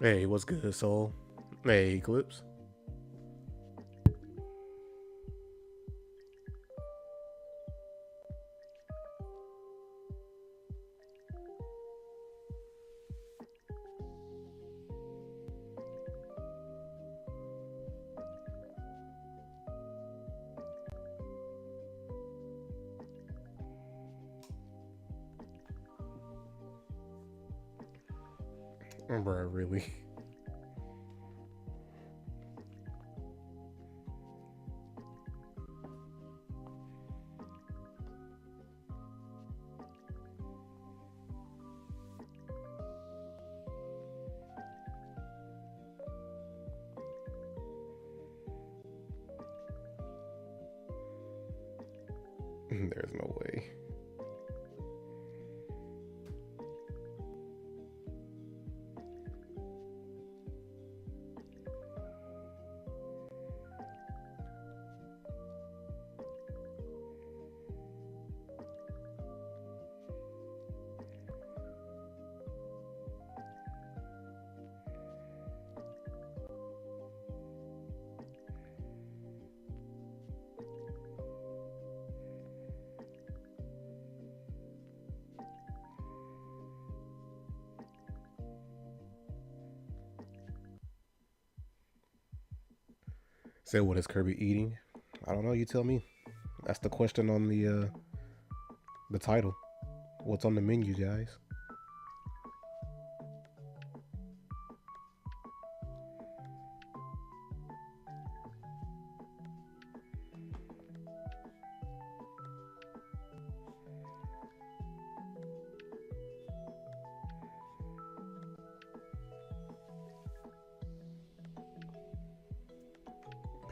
Hey, what's good, soul? Hey, Eclipse. Bruh, really? There's no way. Say, what is Kirby eating? I don't know. You tell me. That's the question on the title. What's on the menu, guys?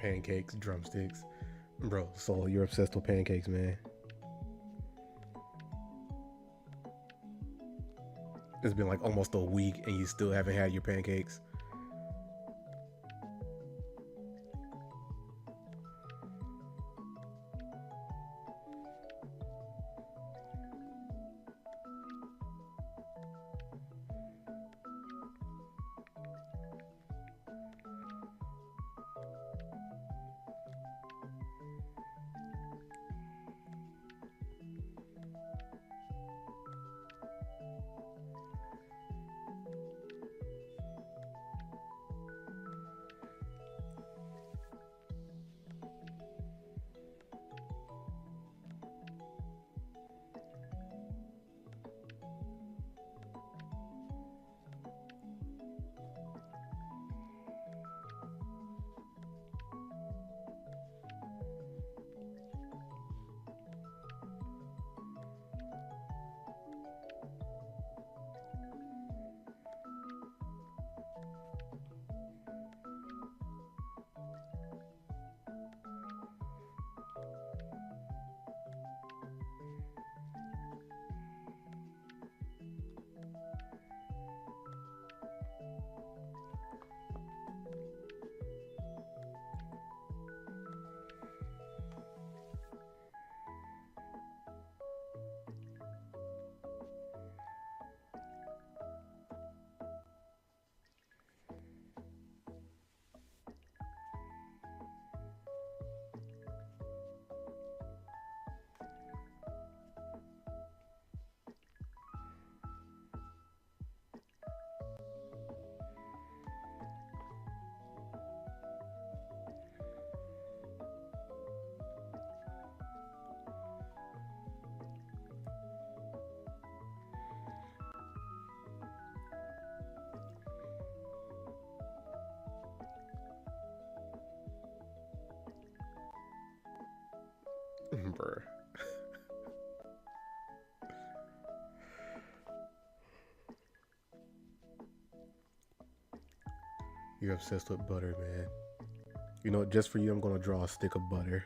Pancakes, drumsticks. Bro, Soul, you're obsessed with pancakes, man. It's been like almost a week and you still haven't had your pancakes. Bruh. You're obsessed with butter, man. You know, just for you, I'm gonna draw a stick of butter.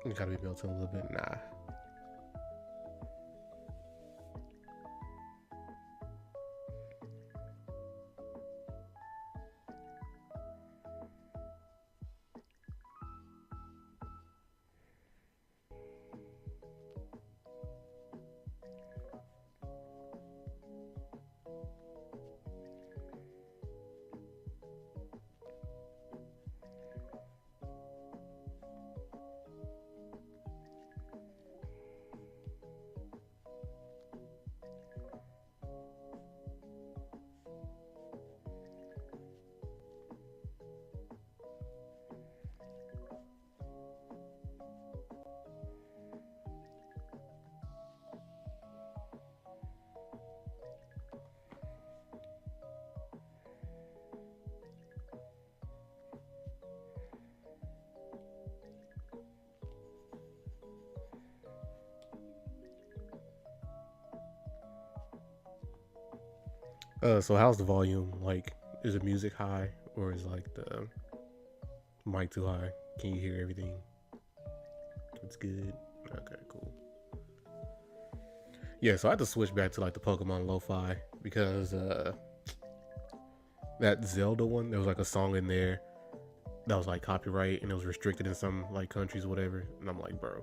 It gotta be melted a little bit. Nah. So how's the volume? Like, is the music high or is like the mic too high? Can you hear everything? It's good. Okay, cool. Yeah, so I had to switch back to like the Pokemon lo-fi because that Zelda one, there was like a song in there that was like copyright and it was restricted in some like countries, whatever. And I'm like, bro,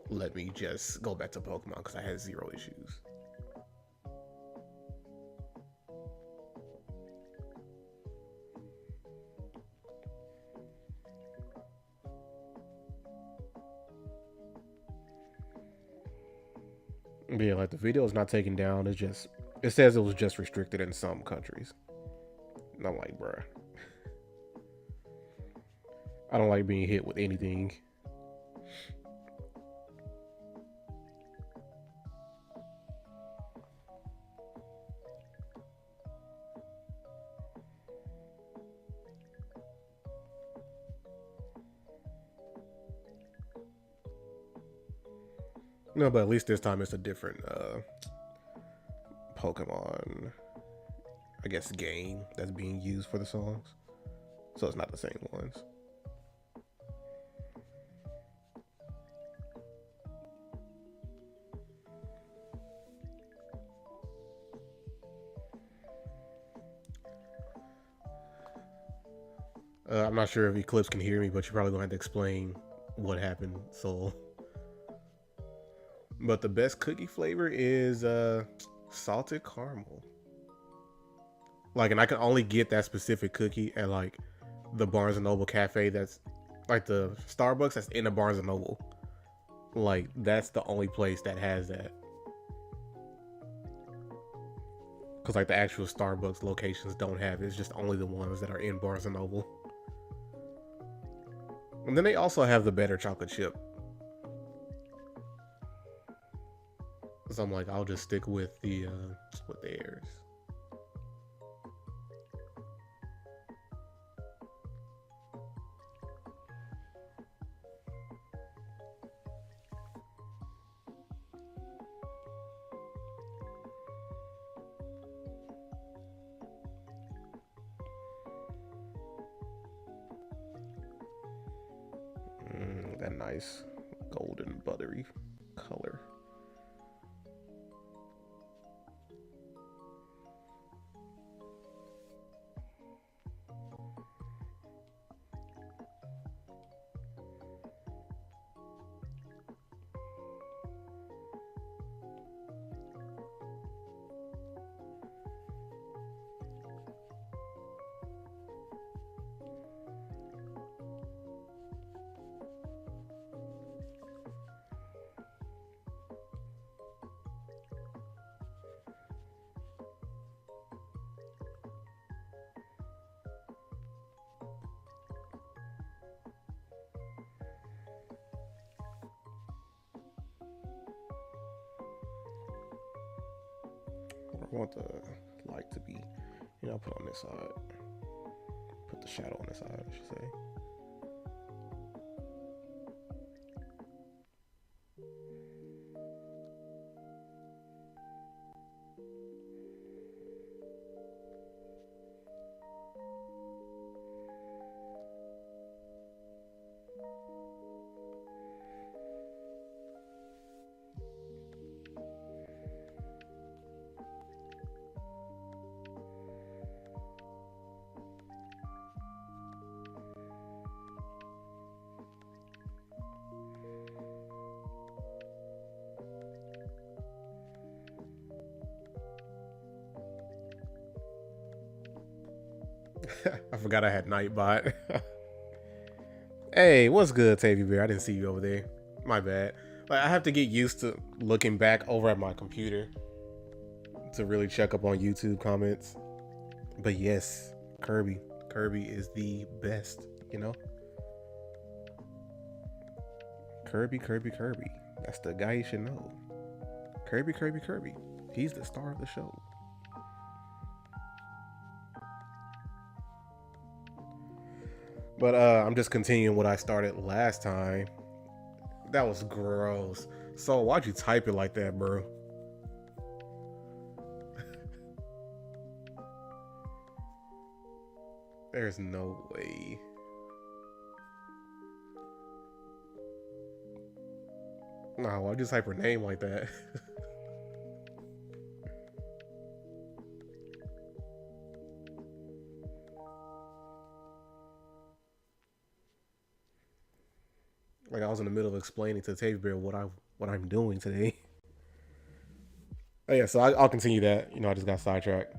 let me just go back to Pokemon because I had zero issues. But yeah, like the video is not taken down. It's just, it says it was just restricted in some countries. And I'm like, bruh, I don't like being hit with anything. No, but at least this time it's a different Pokemon, I guess, game that's being used for the songs. So it's not the same ones. I'm not sure if Eclipse can hear me, but you're probably going to have to explain what happened. So, but the best cookie flavor is salted caramel. Like, and I can only get that specific cookie at like the Barnes and Noble cafe. That's like the Starbucks that's in the Barnes and Noble. Like, that's the only place that has that. Because like the actual Starbucks locations don't have it. It's just only the ones that are in Barnes and Noble. And then they also have the better chocolate chip. So I'm like, I'll just stick with theirs. That nice golden buttery color. I want the light to be, put on this side. Put the shadow on this side, I should say. I forgot I had Nightbot. Hey, what's good, Tavy Bear? I didn't see you over there. My bad. Like, I have to get used to looking back over at my computer to really check up on YouTube comments. But yes, Kirby. Kirby is the best, Kirby. That's the guy you should know. Kirby. He's the star of the show. But I'm just continuing what I started last time. That was gross. So why'd you type it like that, bro? There's no way. No, why'd you type her name like that? Like I was in the middle of explaining to Tavy Bear what I'm doing today. Oh yeah, so I'll continue that. You know, I just got sidetracked.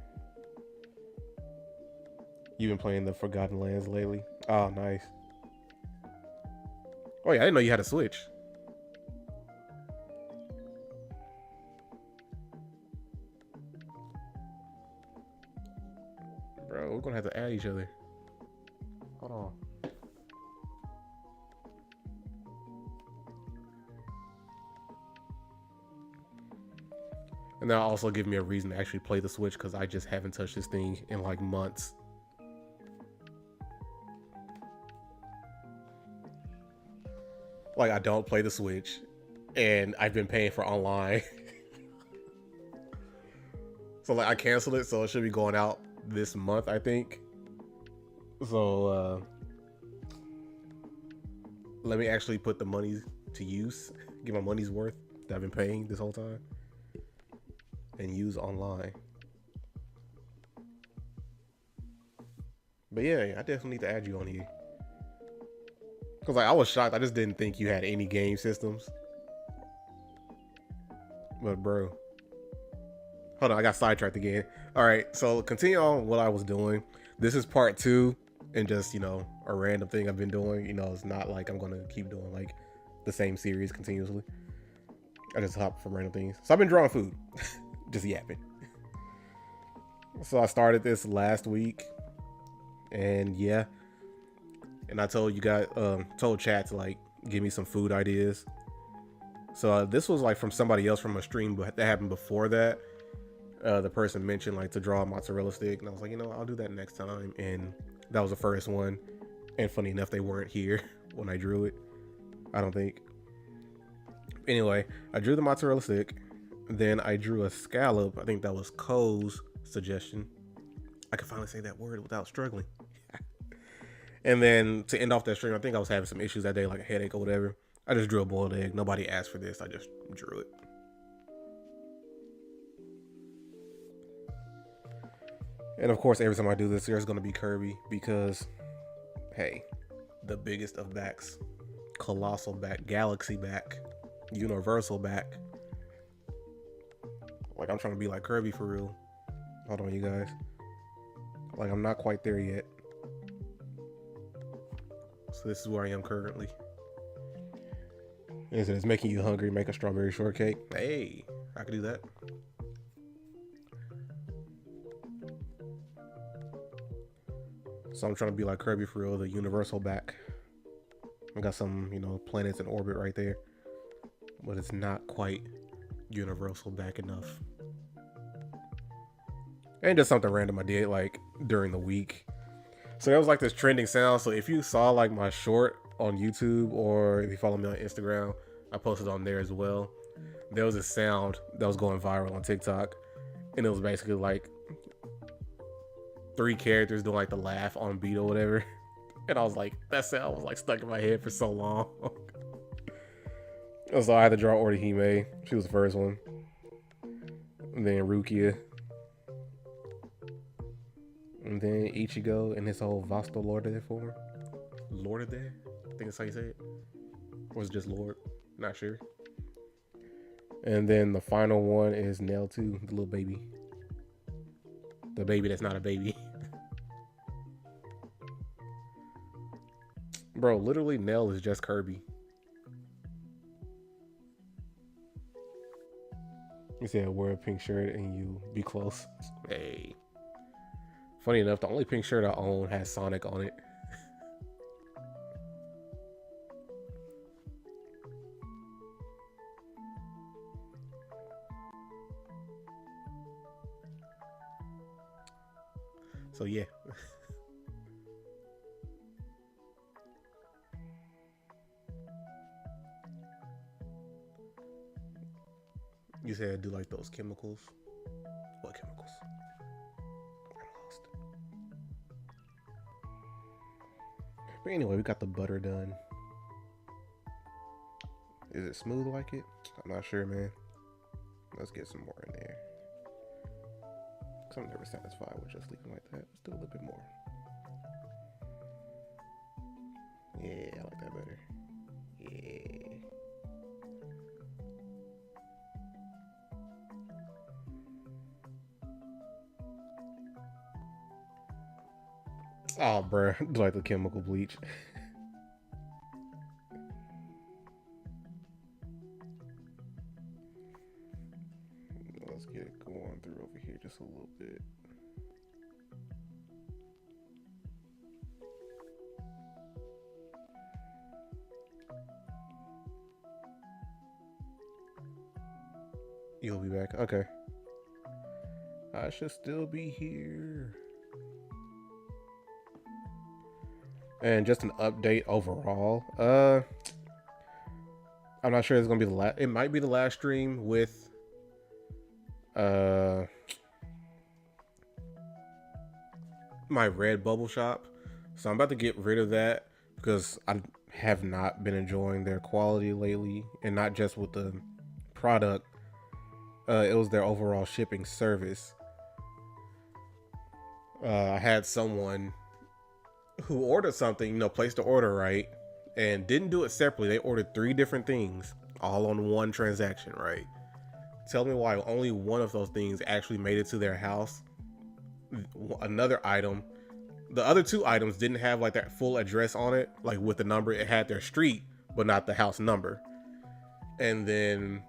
You've been playing the Forgotten Lands lately? Oh, nice. Oh yeah, I didn't know you had a Switch. Bro, we're gonna have to add each other. Hold on. And that'll also give me a reason to actually play the Switch because I just haven't touched this thing in like months. Like I don't play the Switch, and I've been paying for online. So like I canceled it, so it should be going out this month, I think. So let me actually put the money to use, get my money's worth that I've been paying this whole time, and use online. But yeah, I definitely need to add you on here. Cause like I was shocked. I just didn't think you had any game systems. But bro, hold on, I got sidetracked again. All right, so continue on what I was doing. This is part 2, and just a random thing I've been doing. It's not like I'm gonna keep doing like the same series continuously. I just hop from random things. So I've been drawing food, just yapping. So I started this last week, and yeah. And I told you guys, told chat to like give me some food ideas. So this was like from somebody else from a stream, but that happened before that. The person mentioned like to draw a mozzarella stick, and I was like, I'll do that next time. And that was the first one. And funny enough, they weren't here when I drew it. I don't think. Anyway, I drew the mozzarella stick. Then I drew a scallop. I think that was Cole's suggestion. I could finally say that word without struggling. And then to end off that stream, I think I was having some issues that day, like a headache or whatever. I just drew a boiled egg. Nobody asked for this. I just drew it. And of course, every time I do this, there's going to be Kirby because, hey, the biggest of backs, colossal back, galaxy back, universal back. Like, I'm trying to be like Kirby for real. Hold on, you guys. Like, I'm not quite there yet. So this is where I am currently. And it's making you hungry. Make a strawberry shortcake. Hey, I could do that. So I'm trying to be like Kirby for real, the universal back. I got some, planets in orbit right there. But it's not quite universal back enough. And just something random I did like during the week. So that was like this trending sound. So if you saw like my short on YouTube, or if you follow me on Instagram, I posted on there as well. There was a sound that was going viral on TikTok, and it was basically like 3 characters doing like the laugh on beat or whatever. And I was like, that sound was like stuck in my head for so long. So I had to draw Orihime. She was the first one. And then Rukia. And then Ichigo in his whole Vasto Lorde form. Lorde? I think that's how you say it. Or is it just Lord? Not sure. And then the final one is Nell 2, the little baby. The baby that's not a baby. Bro, literally Nell is just Kirby. You said wear a pink shirt and you be close. Hey. Funny enough, the only pink shirt I own has Sonic on it. So yeah. You said do like those chemicals. What chemicals? I'm lost. But anyway, we got the butter done. Is it smooth like it? I'm not sure, man. Let's get some more in there. Cause I'm never satisfied with just leaving like that. Let's do a little bit more. Yeah, I like that better. Yeah. Oh, bruh. Like the chemical bleach. Let's get it going through over here just a little bit. You'll be back. Okay. I should still be here. And just an update overall. I'm not sure it's gonna be the last. It might be the last stream with my red bubble shop. So I'm about to get rid of that because I have not been enjoying their quality lately, and not just with the product. It was their overall shipping service. I had someone who ordered something, placed the order right, and didn't do it separately. They ordered 3 different things, all on one transaction, right? Tell me why only one of those things actually made it to their house. Another item, the other 2 items didn't have like that full address on it, like with the number. It had their street, but not the house number. And then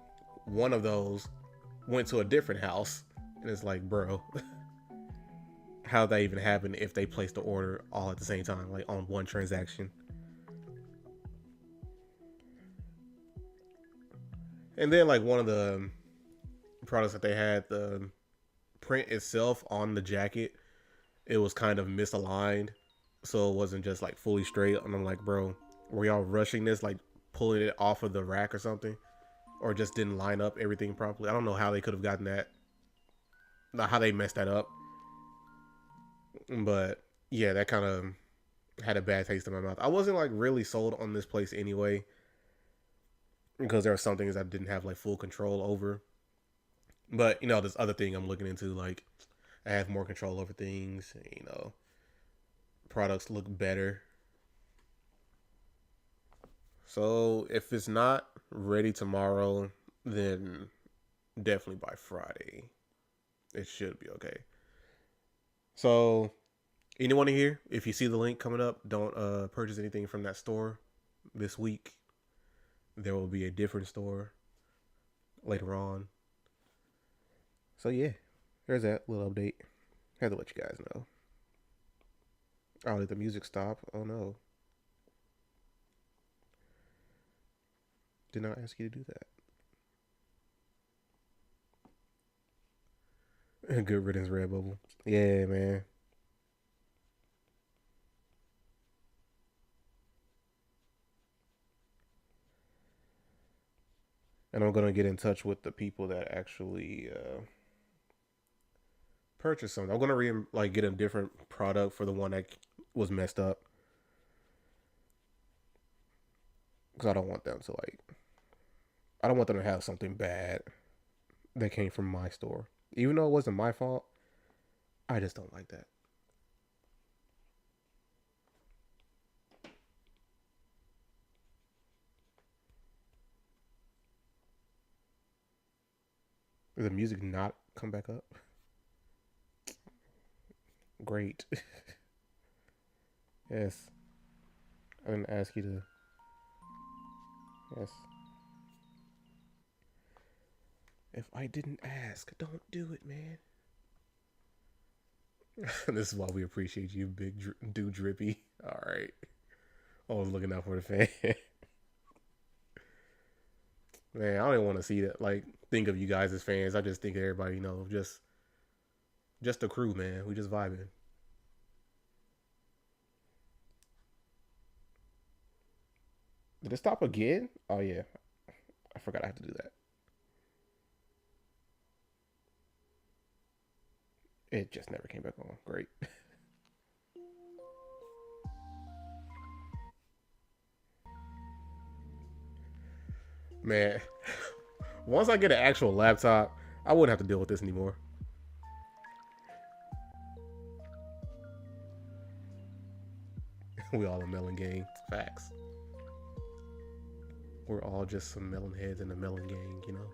one of those went to a different house, and it's like, bro, how'd that even happen if they placed the order all at the same time, like on one transaction? And then like one of the products that they had, the print itself on the jacket, it was kind of misaligned, so it wasn't just like fully straight. And I'm like, bro, were y'all rushing this, like pulling it off of the rack or something, or just didn't line up everything properly? I don't know how they could have gotten that, not how they messed that up. But yeah, that kind of had a bad taste in my mouth. I wasn't like really sold on this place anyway, because there were some things I didn't have like full control over. But this other thing I'm looking into, like I have more control over things. Products look better. So if it's not ready tomorrow, then definitely by Friday, it should be okay. So anyone here, if you see the link coming up, don't purchase anything from that store this week. There will be a different store later on. So yeah, there's that little update. Had to let you guys know. I'll let the music stop. Oh no. Did not ask you to do that. Good riddance, Red Bubble. Yeah, man. And I'm gonna get in touch with the people that actually purchase something. I'm gonna get a different product for the one that was messed up, because I don't want them to have something bad that came from my store, even though it wasn't my fault. I just don't like that. Did the music not come back up? Great. Yes. I didn't ask you to. Yes. If I didn't ask, don't do it, man. This is why we appreciate you, big dude drippy. All right. Always looking out for the fan. Man, I don't even want to see that. Like, think of you guys as fans. I just think everybody, just a crew, man. We just vibing. Did it stop again? Oh yeah, I forgot I had to do that. It just never came back on. Great. Man, once I get an actual laptop, I wouldn't have to deal with this anymore. We all a melon gang. Facts. We're all just some melon heads in the melon gang, you know?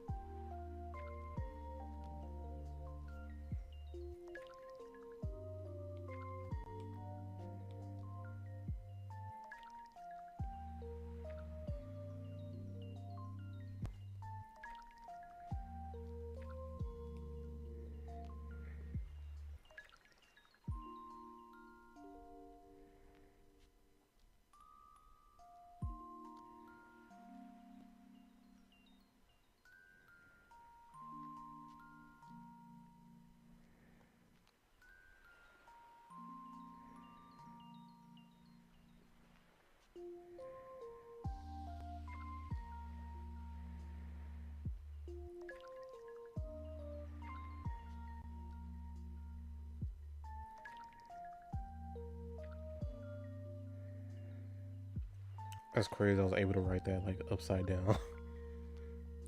That's crazy. I was able to write that like upside down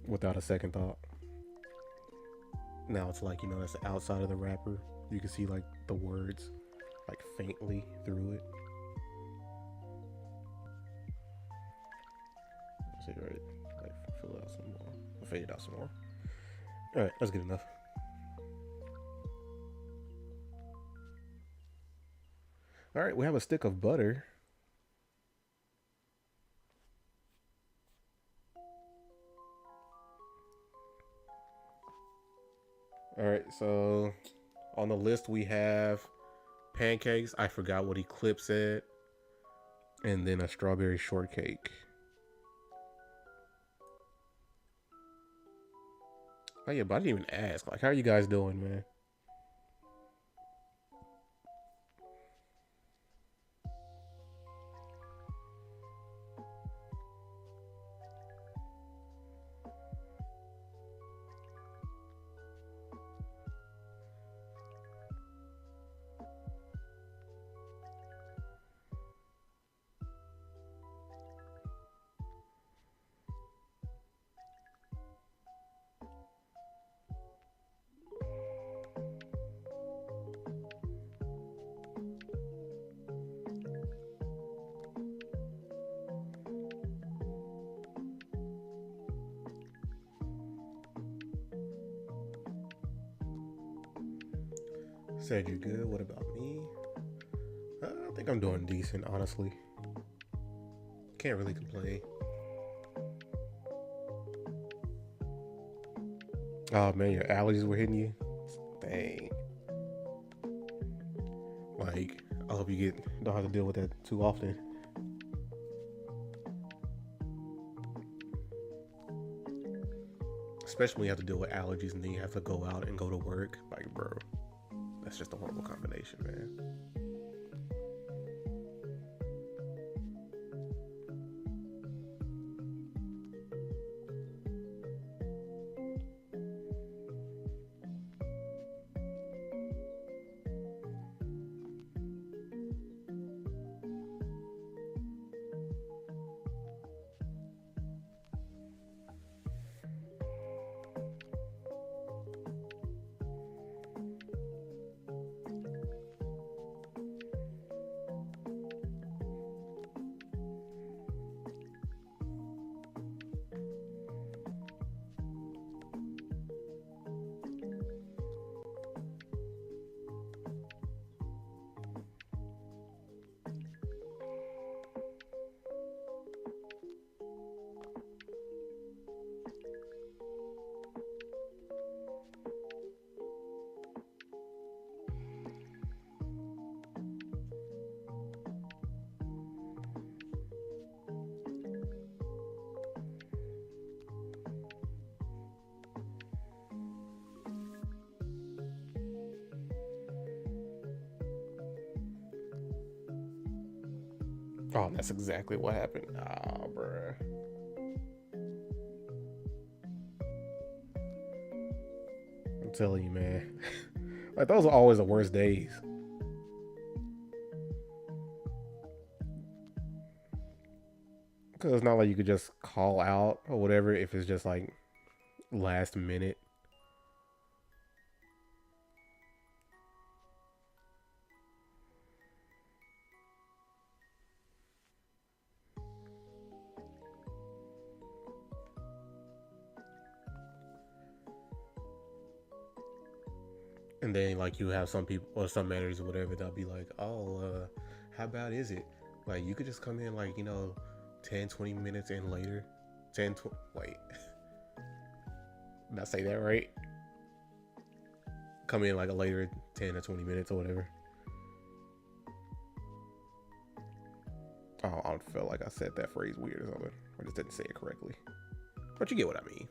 without a second thought. Now it's like, you know, that's the outside of the wrapper. You can see like the words like faintly through it. Let's see, right? Like fill it out some more. I'll fade it out some more. All right, that's good enough. All right, we have a stick of butter. All right, so on the list we have pancakes. I forgot what Eclipse said. And then a strawberry shortcake. Oh yeah, but I didn't even ask. Like, how are you guys doing, man? Said you're good. What about me? I think I'm doing decent, honestly. Can't really complain. Oh man, your allergies were hitting you? Dang. Like, I hope you don't have to deal with that too often. Especially when you have to deal with allergies and then you have to go out and go to work. Like, bro, that's just a horrible combination, man. Oh, that's exactly what happened. Ah, bruh. I'm telling you, man. Like, those are always the worst days. Cause it's not like you could just call out or whatever if it's just like last minute. And then like you have some people or some managers or whatever that'll be like, oh, how bad is it? Like you could just come in like 10, 20 minutes in later. 10, 20, wait, did I say that right? Come in like a later 10 or 20 minutes or whatever. Oh, I felt like I said that phrase weird or something. I just didn't say it correctly. But you get what I mean.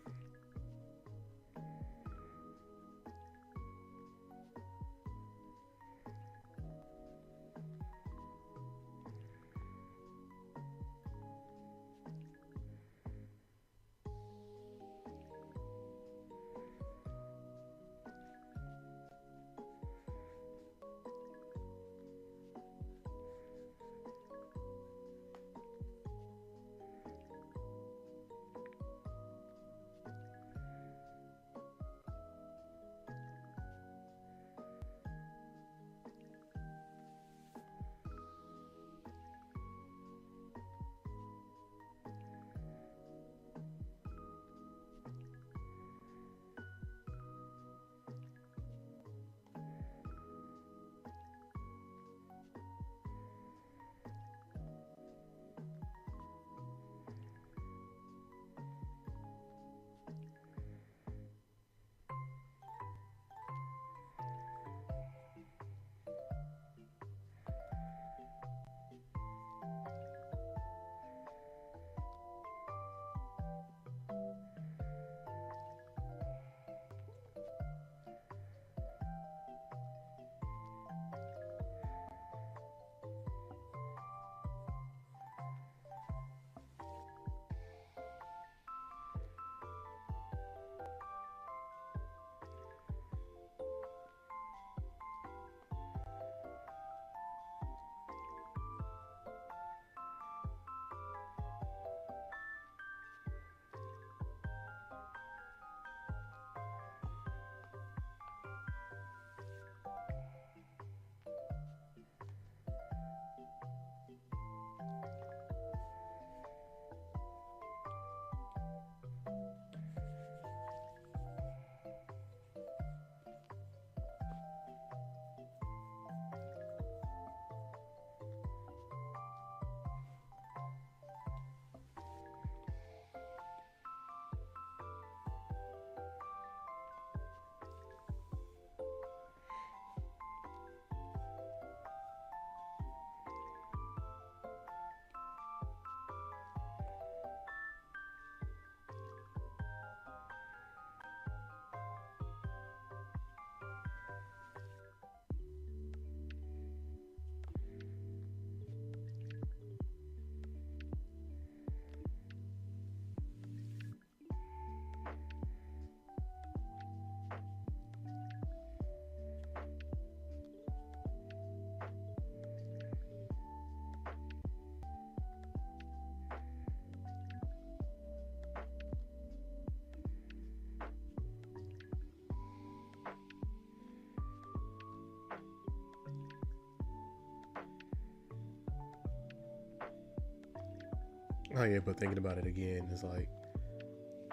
Oh yeah, but thinking about it again, it's like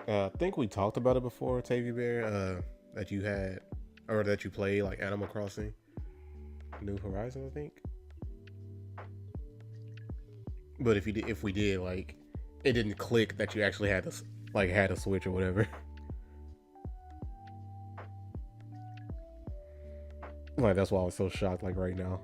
I think we talked about it before, Tavy Bear. That you had or that you played like Animal Crossing New Horizons, I think. But if we did, like, it didn't click that you actually had to like had a Switch or whatever. Like that's why I was so shocked. Like right now.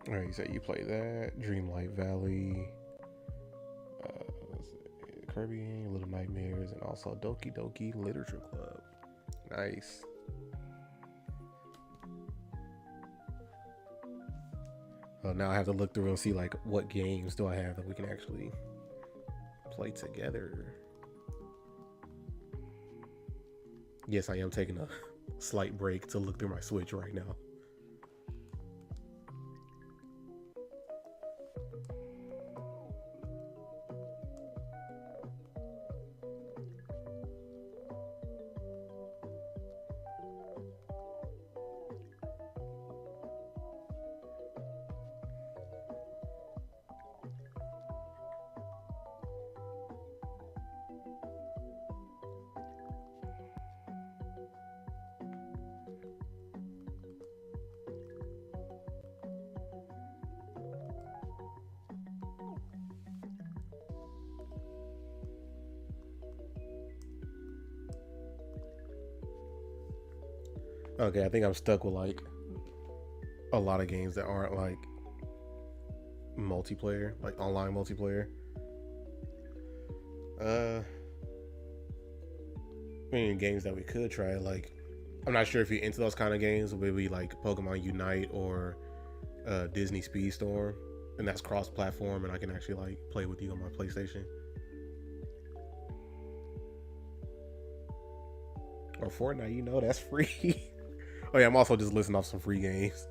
All right, so you play that Dreamlight Valley, Kirby, Little Nightmares, and also Doki Doki Literature Club. Nice. Now I have to look through and see like what games do I have that we can actually play together. Yes, I am taking a slight break to look through my Switch right now. Okay, I think I'm stuck with like a lot of games that aren't like multiplayer, like online multiplayer. I mean, games that we could try, like, I'm not sure if you're into those kind of games, maybe like Pokemon Unite or Disney Speedstorm, and that's cross-platform, and I can actually like play with you on my PlayStation. Or Fortnite, you know, that's free. Oh yeah, I'm also just listing off some free games.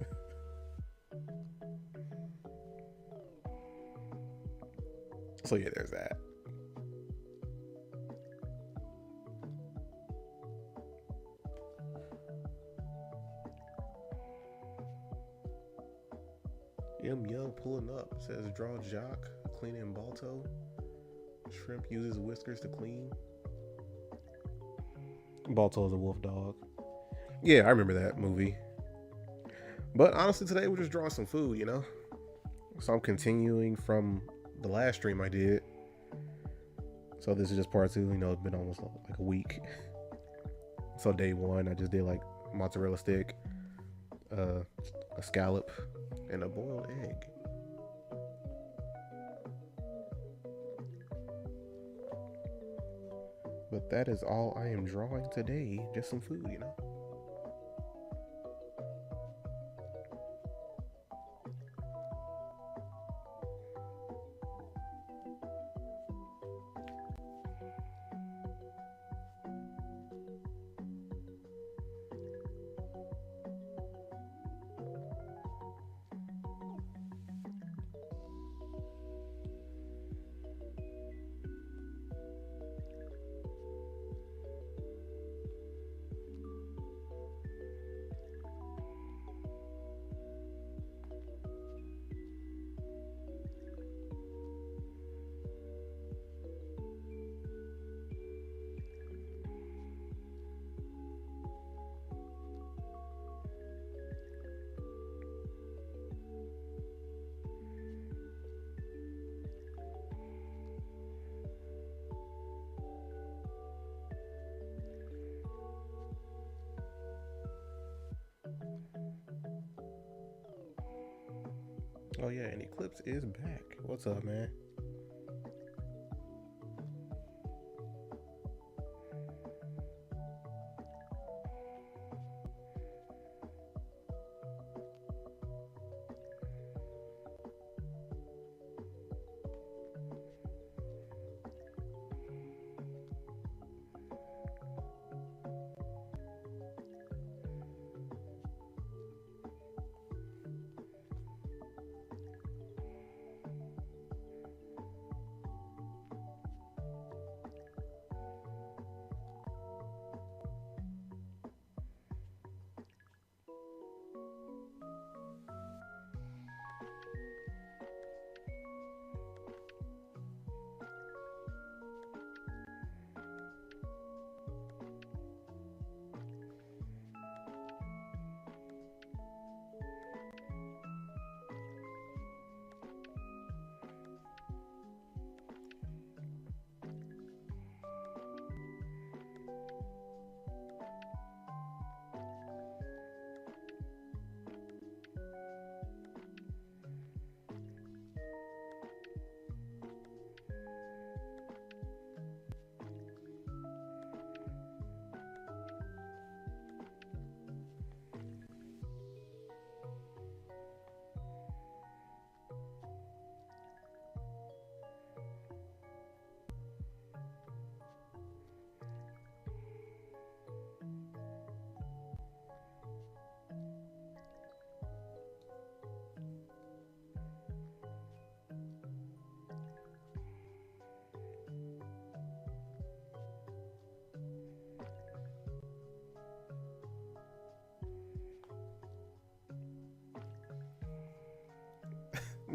So yeah, there's that. Young pulling up. It says draw jock, cleaning Balto. Shrimp uses whiskers to clean. Balto is a wolf dog. Yeah, I remember that movie. But honestly, today we're just drawing some food, you know? So I'm continuing from the last stream I did. So this is just part 2. You know, it's been almost like a week. So day 1, I just did like mozzarella stick, a scallop, and a boiled egg. But that is all I am drawing today. Just some food, you know? Oh yeah, and Eclipse is back. What's up, man?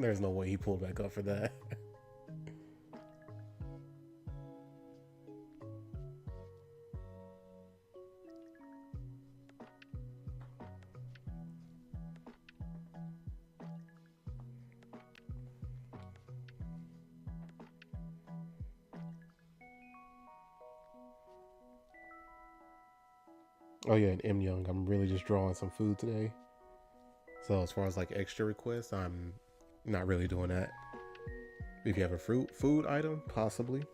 There's no way he pulled back up for that. Oh yeah, and M Young, I'm really just drawing some food today. So as far as like extra requests, I'm not really doing that. If you have a food item, possibly.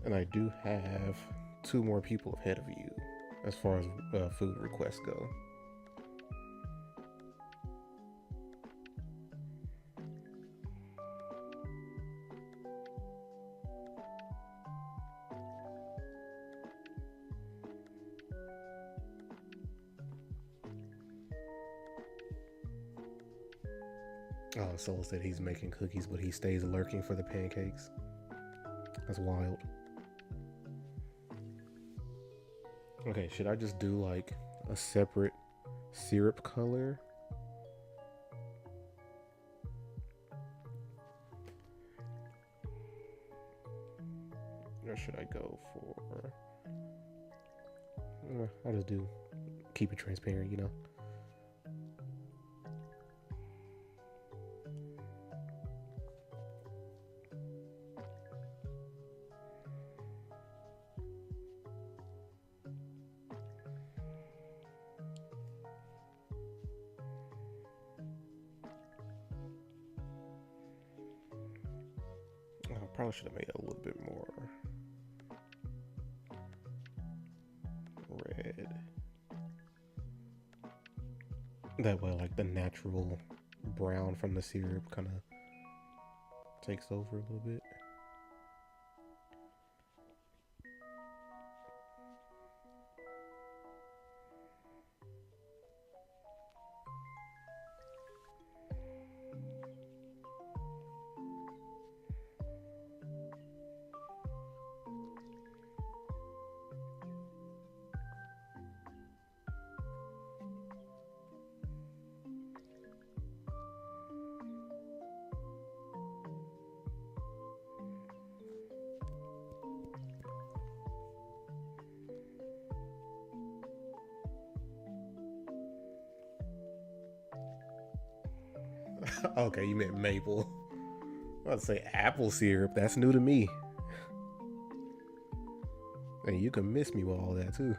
And I do have 2 more people ahead of you as far as food requests go. Oh, Soul said he's making cookies, but he stays lurking for the pancakes. That's wild. Okay, should I just do like a separate syrup color? Or should I go for... I'll just keep it transparent, you know? I probably should have made it a little bit more red. That way, like the natural brown from the syrup kind of takes over a little bit. Okay, you meant maple. I was about to say apple syrup. That's new to me. And you can miss me with all that too.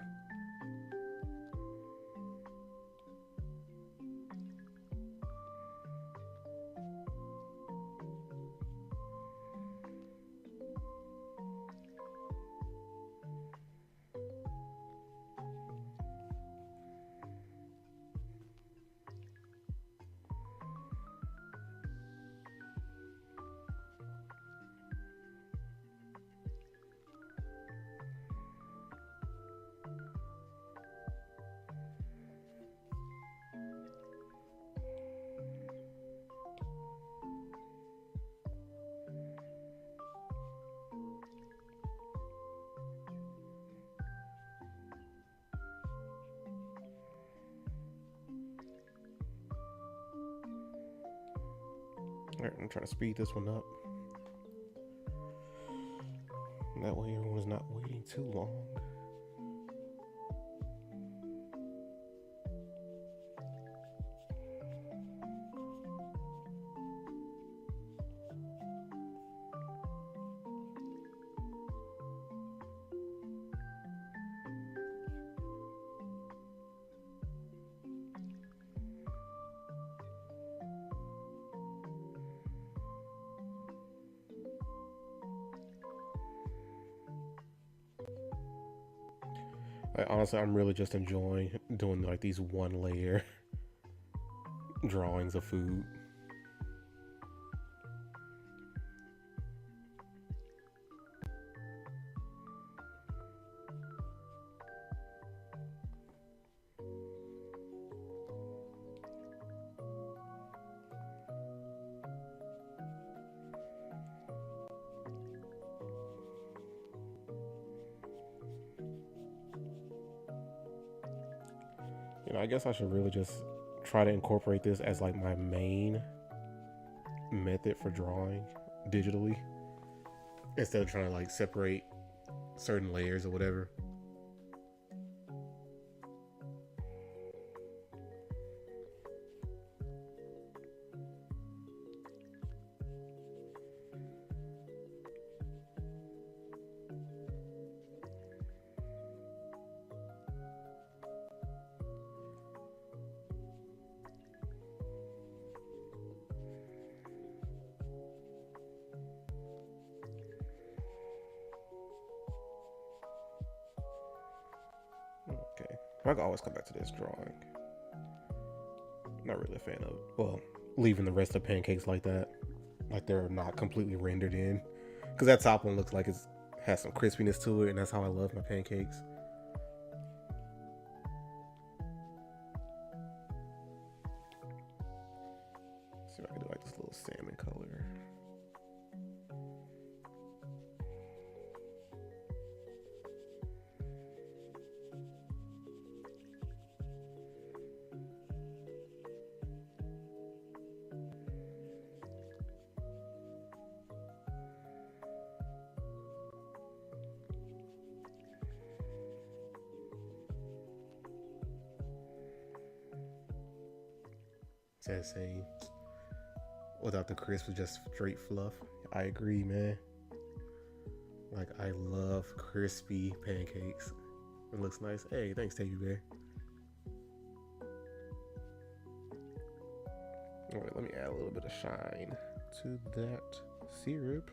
Alright, I'm trying to speed this one up. That way everyone's not waiting too long. Honestly, I'm really just enjoying doing like these 1-layer drawings of food. I guess I should really just try to incorporate this as like my main method for drawing digitally instead of trying to like separate certain layers or whatever. Okay, I can always come back to this drawing. Not really a fan of, well, leaving the rest of the pancakes like that, like they're not completely rendered in, because that top one looks like it has some crispiness to it, and that's how I love my pancakes. Let's see if I can do like this little salmon color. It's insane. Without the crisp, it's just straight fluff. I agree, man. Like, I love crispy pancakes. It looks nice. Hey, thanks, Teddy Bear. All right, let me add a little bit of shine to that syrup.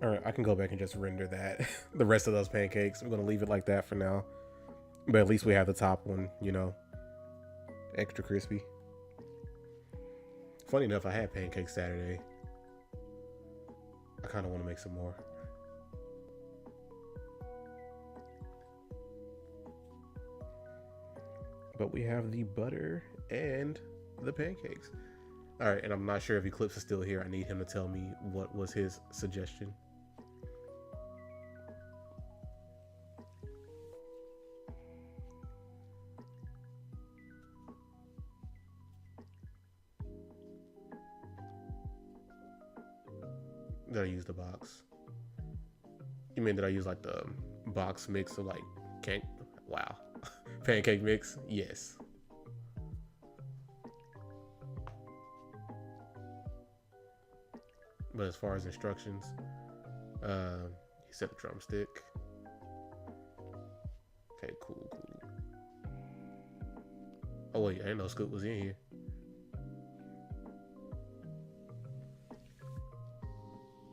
All right, I can go back and just render that. The rest of those pancakes, we're gonna leave it like that for now. But at least we have the top one, extra crispy. Funny enough, I had pancakes Saturday. I kind of want to make some more. But we have the butter and the pancakes. All right, and I'm not sure if Eclipse is still here. I need him to tell me what was his suggestion. Did I use the box? You mean did I use like the box mix of like pancake mix? Yes. But as far as instructions, he said the drumstick. Okay, cool. Oh wait, I didn't know Scoop was in here.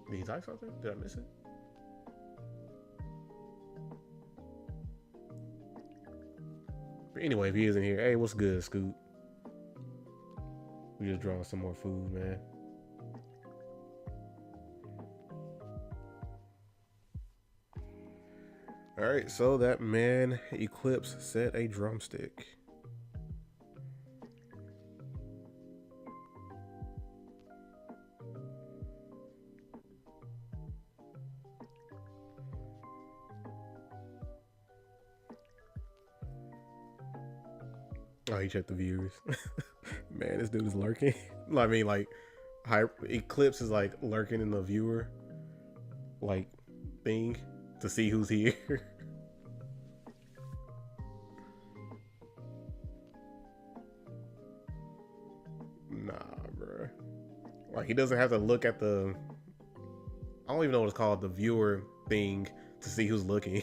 Did he type something? Did I miss it? But anyway, if he isn't here, hey, what's good, Scoop? We just drawing some more food, man. All right, so that man Eclipse said a drumstick. Oh, he checked the viewers. Man, this dude is lurking. I mean, like, Eclipse is like lurking in the viewer, like, thing to see who's here. Nah, bro. Like, he doesn't have to look at the, I don't even know what it's called, the viewer thing to see who's looking.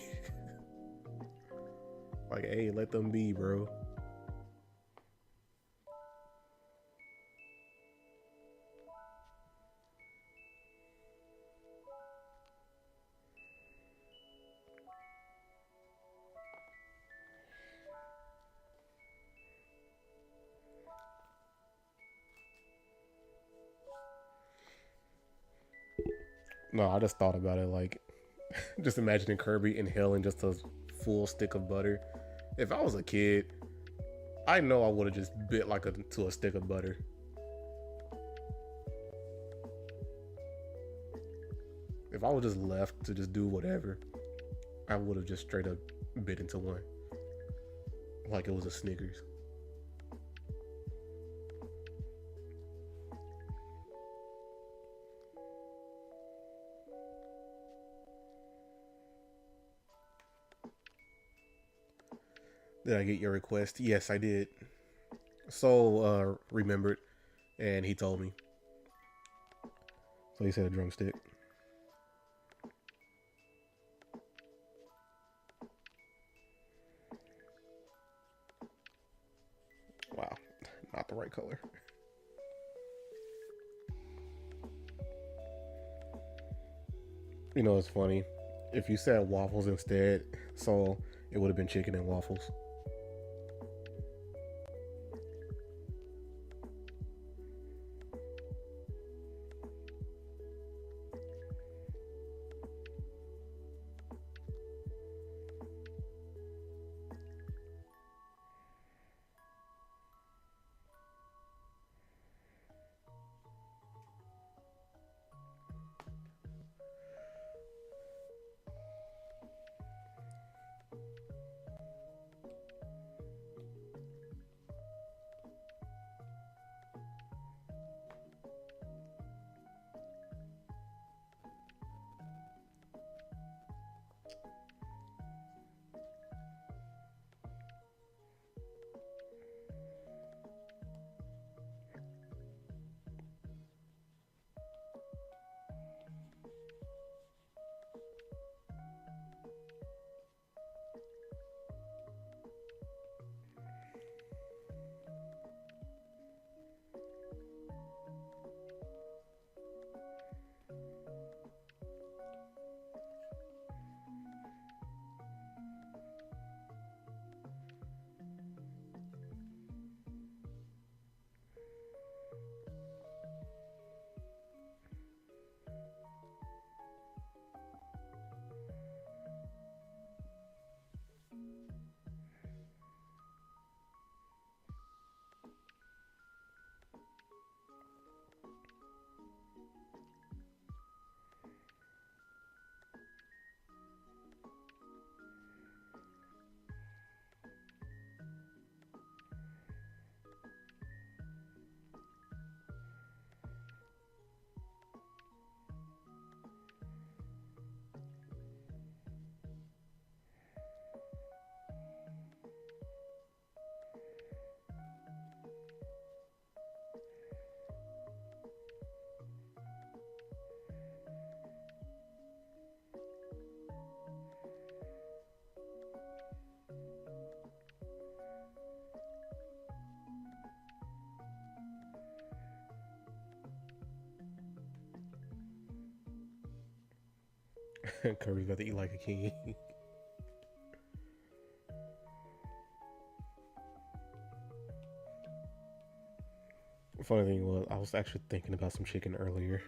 Like, hey, let them be, bro. No, I just thought about it. Like, just imagining Kirby inhaling just a full stick of butter. If I was a kid, I know I would have just bit like to a stick of butter. If I was just left to just do whatever, I would have just straight up bit into one, like it was a Snickers. Did I get your request? Yes, I did. Soul remembered, and he told me. So he said a drumstick. Wow, not the right color. You know, it's funny. If you said waffles instead, so it would have been chicken and waffles. Kirby's about to eat like a king. Funny thing was, I was actually thinking about some chicken earlier.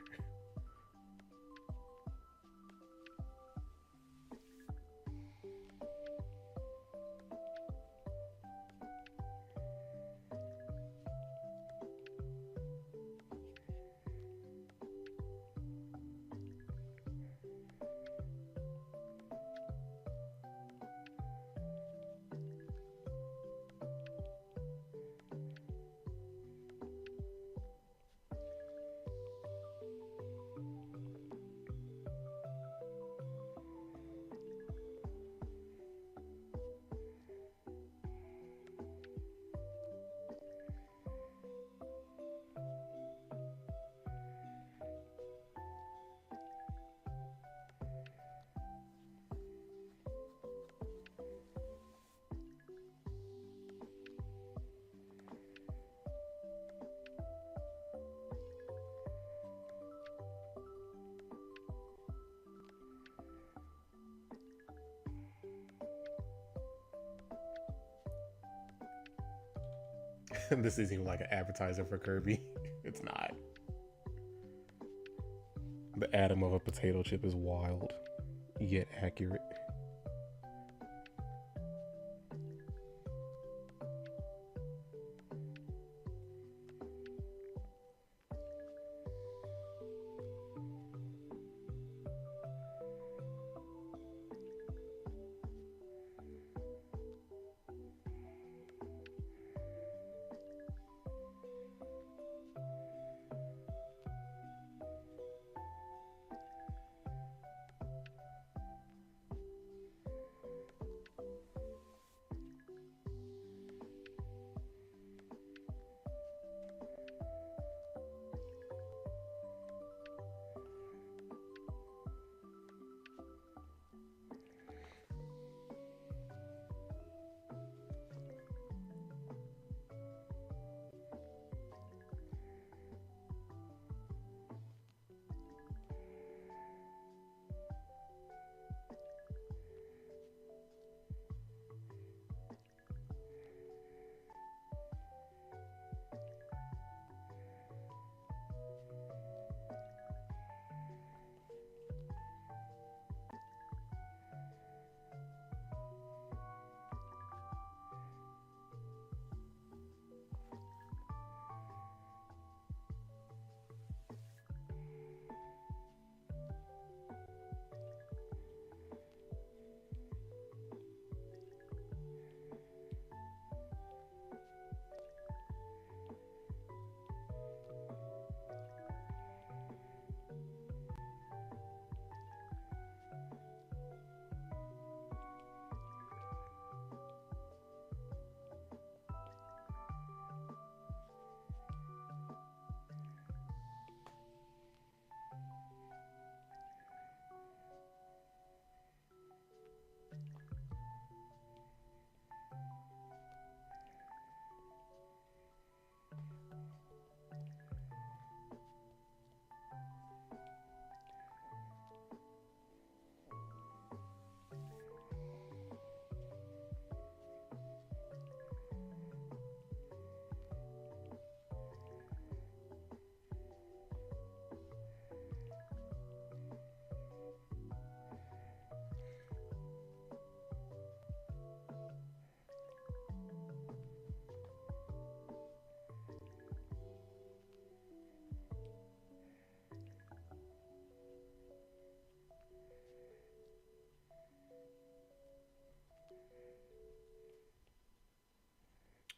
This isn't even like an advertiser for Kirby. It's not. The atom of a potato chip is wild, yet accurate.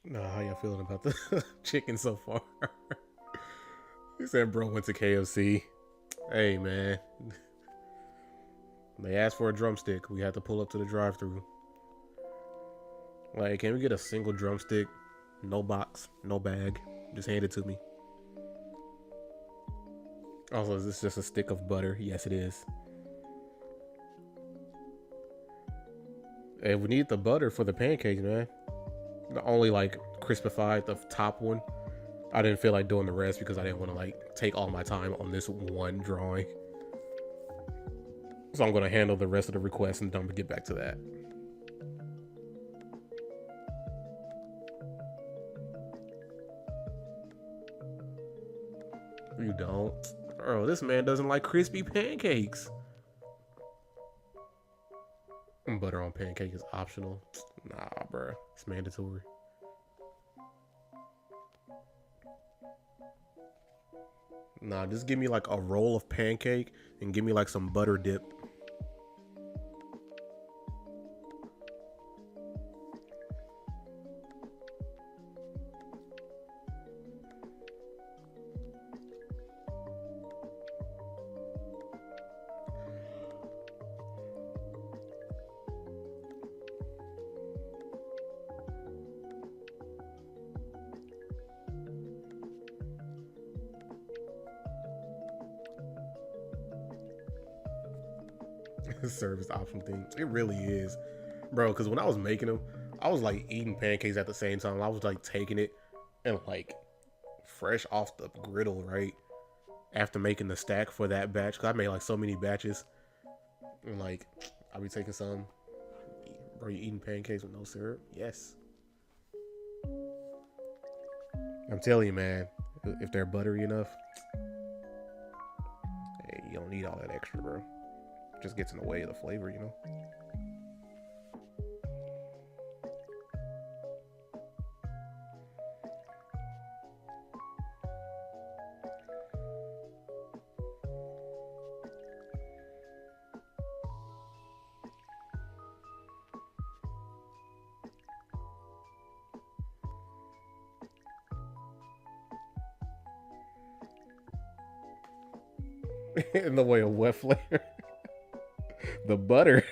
Nah, how y'all feeling about the chicken so far? He said, bro went to KFC. Hey, man. They asked for a drumstick. We had to pull up to the drive-thru. Like, can we get a single drumstick? No box, no bag. Just hand it to me. Also, is this just a stick of butter? Yes, it is. Hey, we need the butter for the pancakes, man. The only like crispified the top one. I didn't feel like doing the rest because I didn't want to like take all my time on this one drawing. So I'm gonna handle the rest of the requests and then get back to that. You don't? Oh, this man doesn't like crispy pancakes. Butter on pancake is optional. Nah, bruh. It's mandatory. Nah, just give me like a roll of pancake and give me like some butter dip. Service option thing. It really is, bro. Because when I was making them, I was like eating pancakes at the same time. I was like taking it and like fresh off the griddle, right? After making the stack for that batch, because I made like so many batches, and like I'll be taking some. Bro, you eating pancakes with no syrup? Yes. I'm telling you, man, if they're buttery enough, hey, you don't need all that extra, bro. Just gets in the way of the flavor, you know. In the way of what flavor? The butter.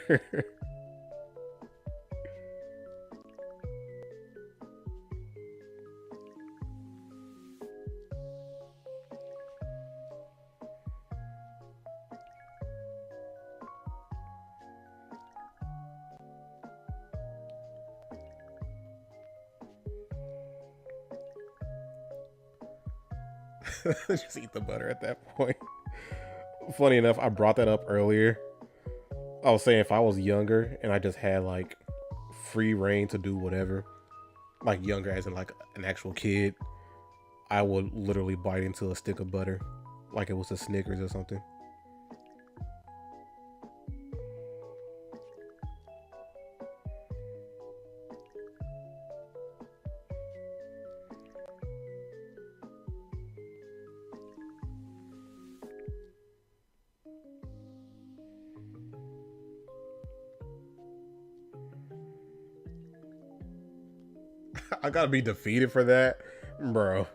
Just eat the butter at that point. Funny enough, I brought that up earlier. I was saying if I was younger and I just had like free reign to do whatever, like younger as in like an actual kid, I would literally bite into a stick of butter like it was a Snickers or something. I gotta be defeated for that, bro.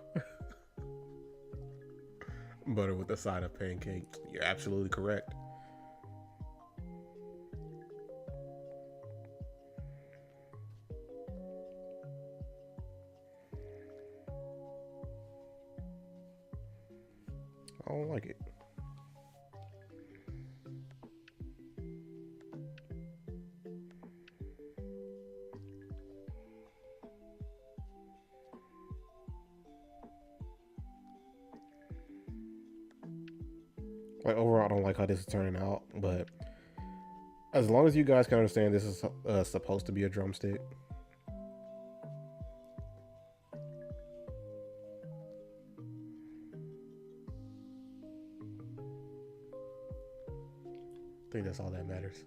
Butter with the side of pancake. You're absolutely correct. I don't like it. Like overall, I don't like how this is turning out, but as long as you guys can understand, this is supposed to be a drumstick. I think that's all that matters.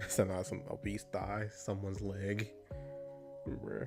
So not some obese thigh, someone's leg. Bruh.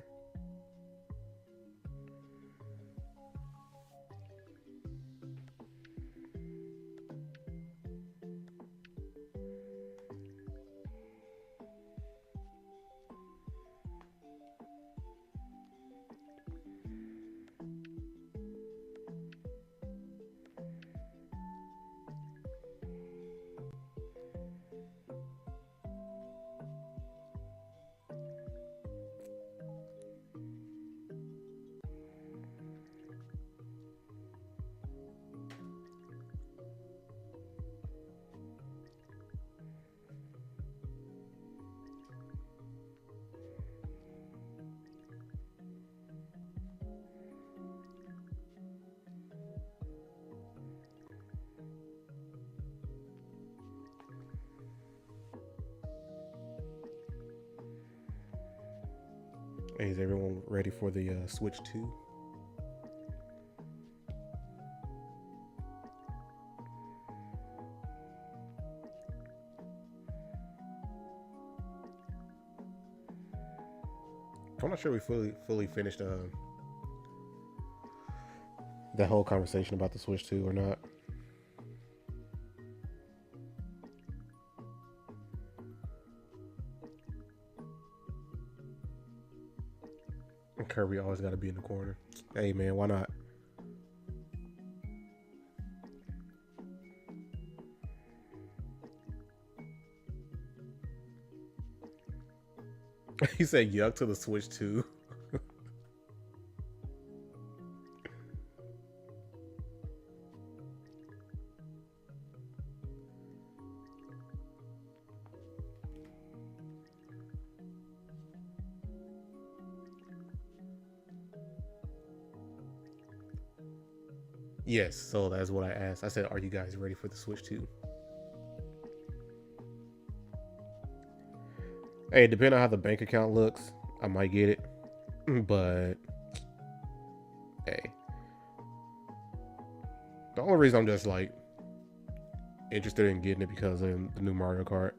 Hey, is everyone ready for the Switch 2? I'm not sure we fully finished that whole conversation about the Switch 2 or not. And Kirby always got to be in the corner. Hey man, why not? He said yuck to the Switch 2. Yes, so that's what I asked. I said, "Are you guys ready for the Switch 2?" Hey, depending on how the bank account looks, I might get it. But hey, the only reason I'm just like interested in getting it because of the new Mario Kart,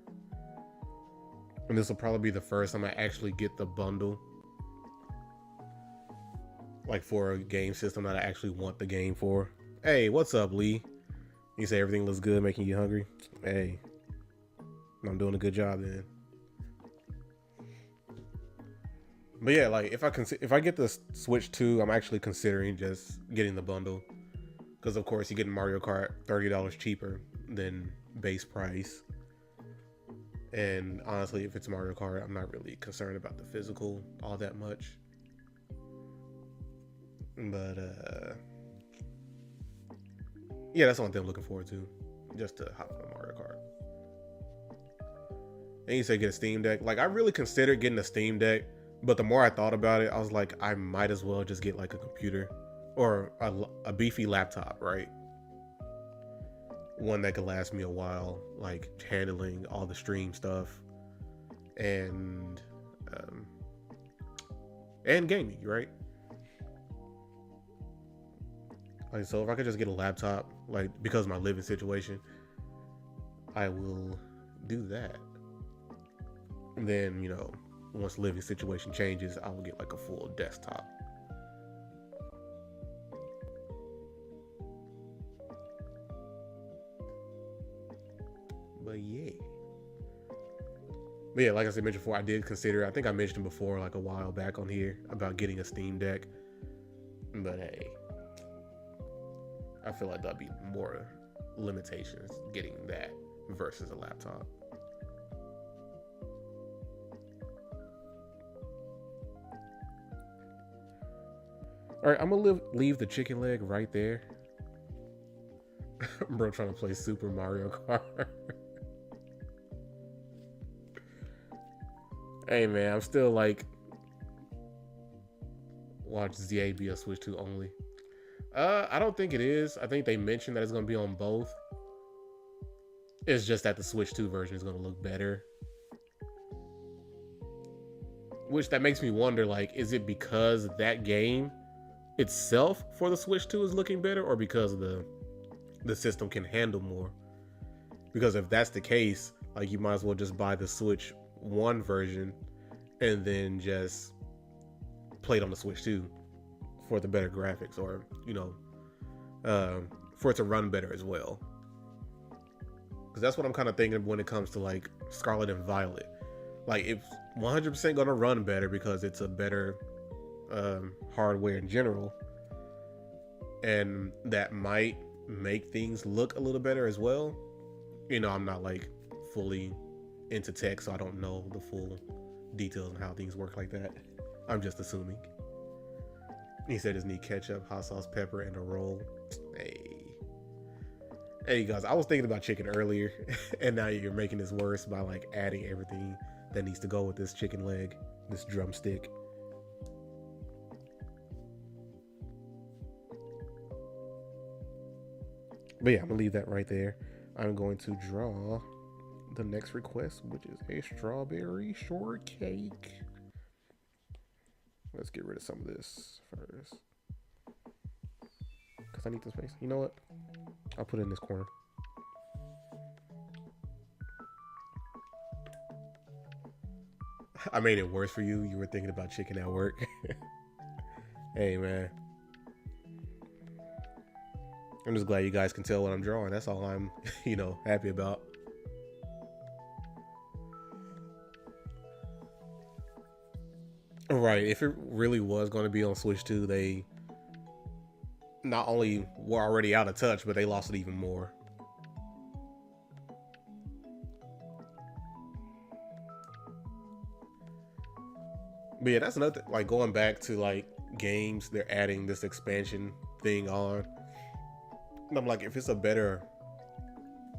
and this will probably be the first time I actually get the bundle, like for a game system that I actually want the game for. Hey, what's up, Lee? You say everything looks good, making you hungry. Hey, I'm doing a good job then. But yeah, like if I get the Switch 2, I'm actually considering just getting the bundle because of course you get Mario Kart $30 cheaper than base price. And honestly, if it's Mario Kart, I'm not really concerned about the physical all that much. But yeah, that's one thing I'm looking forward to, just to hop on Mario Kart. And you say get a Steam Deck. Like I really considered getting a Steam Deck, but the more I thought about it, I was like, I might as well just get like a computer or a beefy laptop, right? One that could last me a while, like handling all the stream stuff and gaming, right? Like, so if I could just get a laptop, like because of my living situation, I will do that. And then, once living situation changes, I will get like a full desktop. But yeah. But yeah, like I said mentioned before, I did consider, I think I mentioned before like a while back on here about getting a Steam Deck. But hey, I feel like that'd be more limitations getting that versus a laptop. All right, I'm gonna leave the chicken leg right there. Bro, trying to play Super Mario Kart. Hey man, I'm still like watch ZA be a Switch 2 only. I don't think it is. I think they mentioned that it's gonna be on both. It's just that the Switch 2 version is gonna look better. Which that makes me wonder, like, is it because that game itself for the Switch 2 is looking better, or because the system can handle more? Because if that's the case, like, you might as well just buy the Switch 1 version and then just play it on the Switch 2 for the better graphics, or for it to run better as well. Because that's what I'm kind of thinking when it comes to like Scarlet and Violet. Like, it's 100% gonna run better because it's a better hardware in general, and that might make things look a little better as well. I'm not like fully into tech, so I don't know the full details on how things work like that. I'm just assuming. He said just need ketchup, hot sauce, pepper, and a roll. Hey guys, I was thinking about chicken earlier, and now you're making this worse by like adding everything that needs to go with this chicken leg, this drumstick. But yeah, I'm gonna leave that right there. I'm going to draw the next request, which is a strawberry shortcake. Let's get rid of some of this first, because I need the space. You know what? I'll put it in this corner. I made it worse for you. You were thinking about chicken at work. Hey, man. I'm just glad you guys can tell what I'm drawing. That's all I'm, happy about. Right. If it really was going to be on Switch 2, they not only were already out of touch, but they lost it even more. But yeah, that's another thing. Like, going back to like games, they're adding this expansion thing on. And I'm like, if it's a better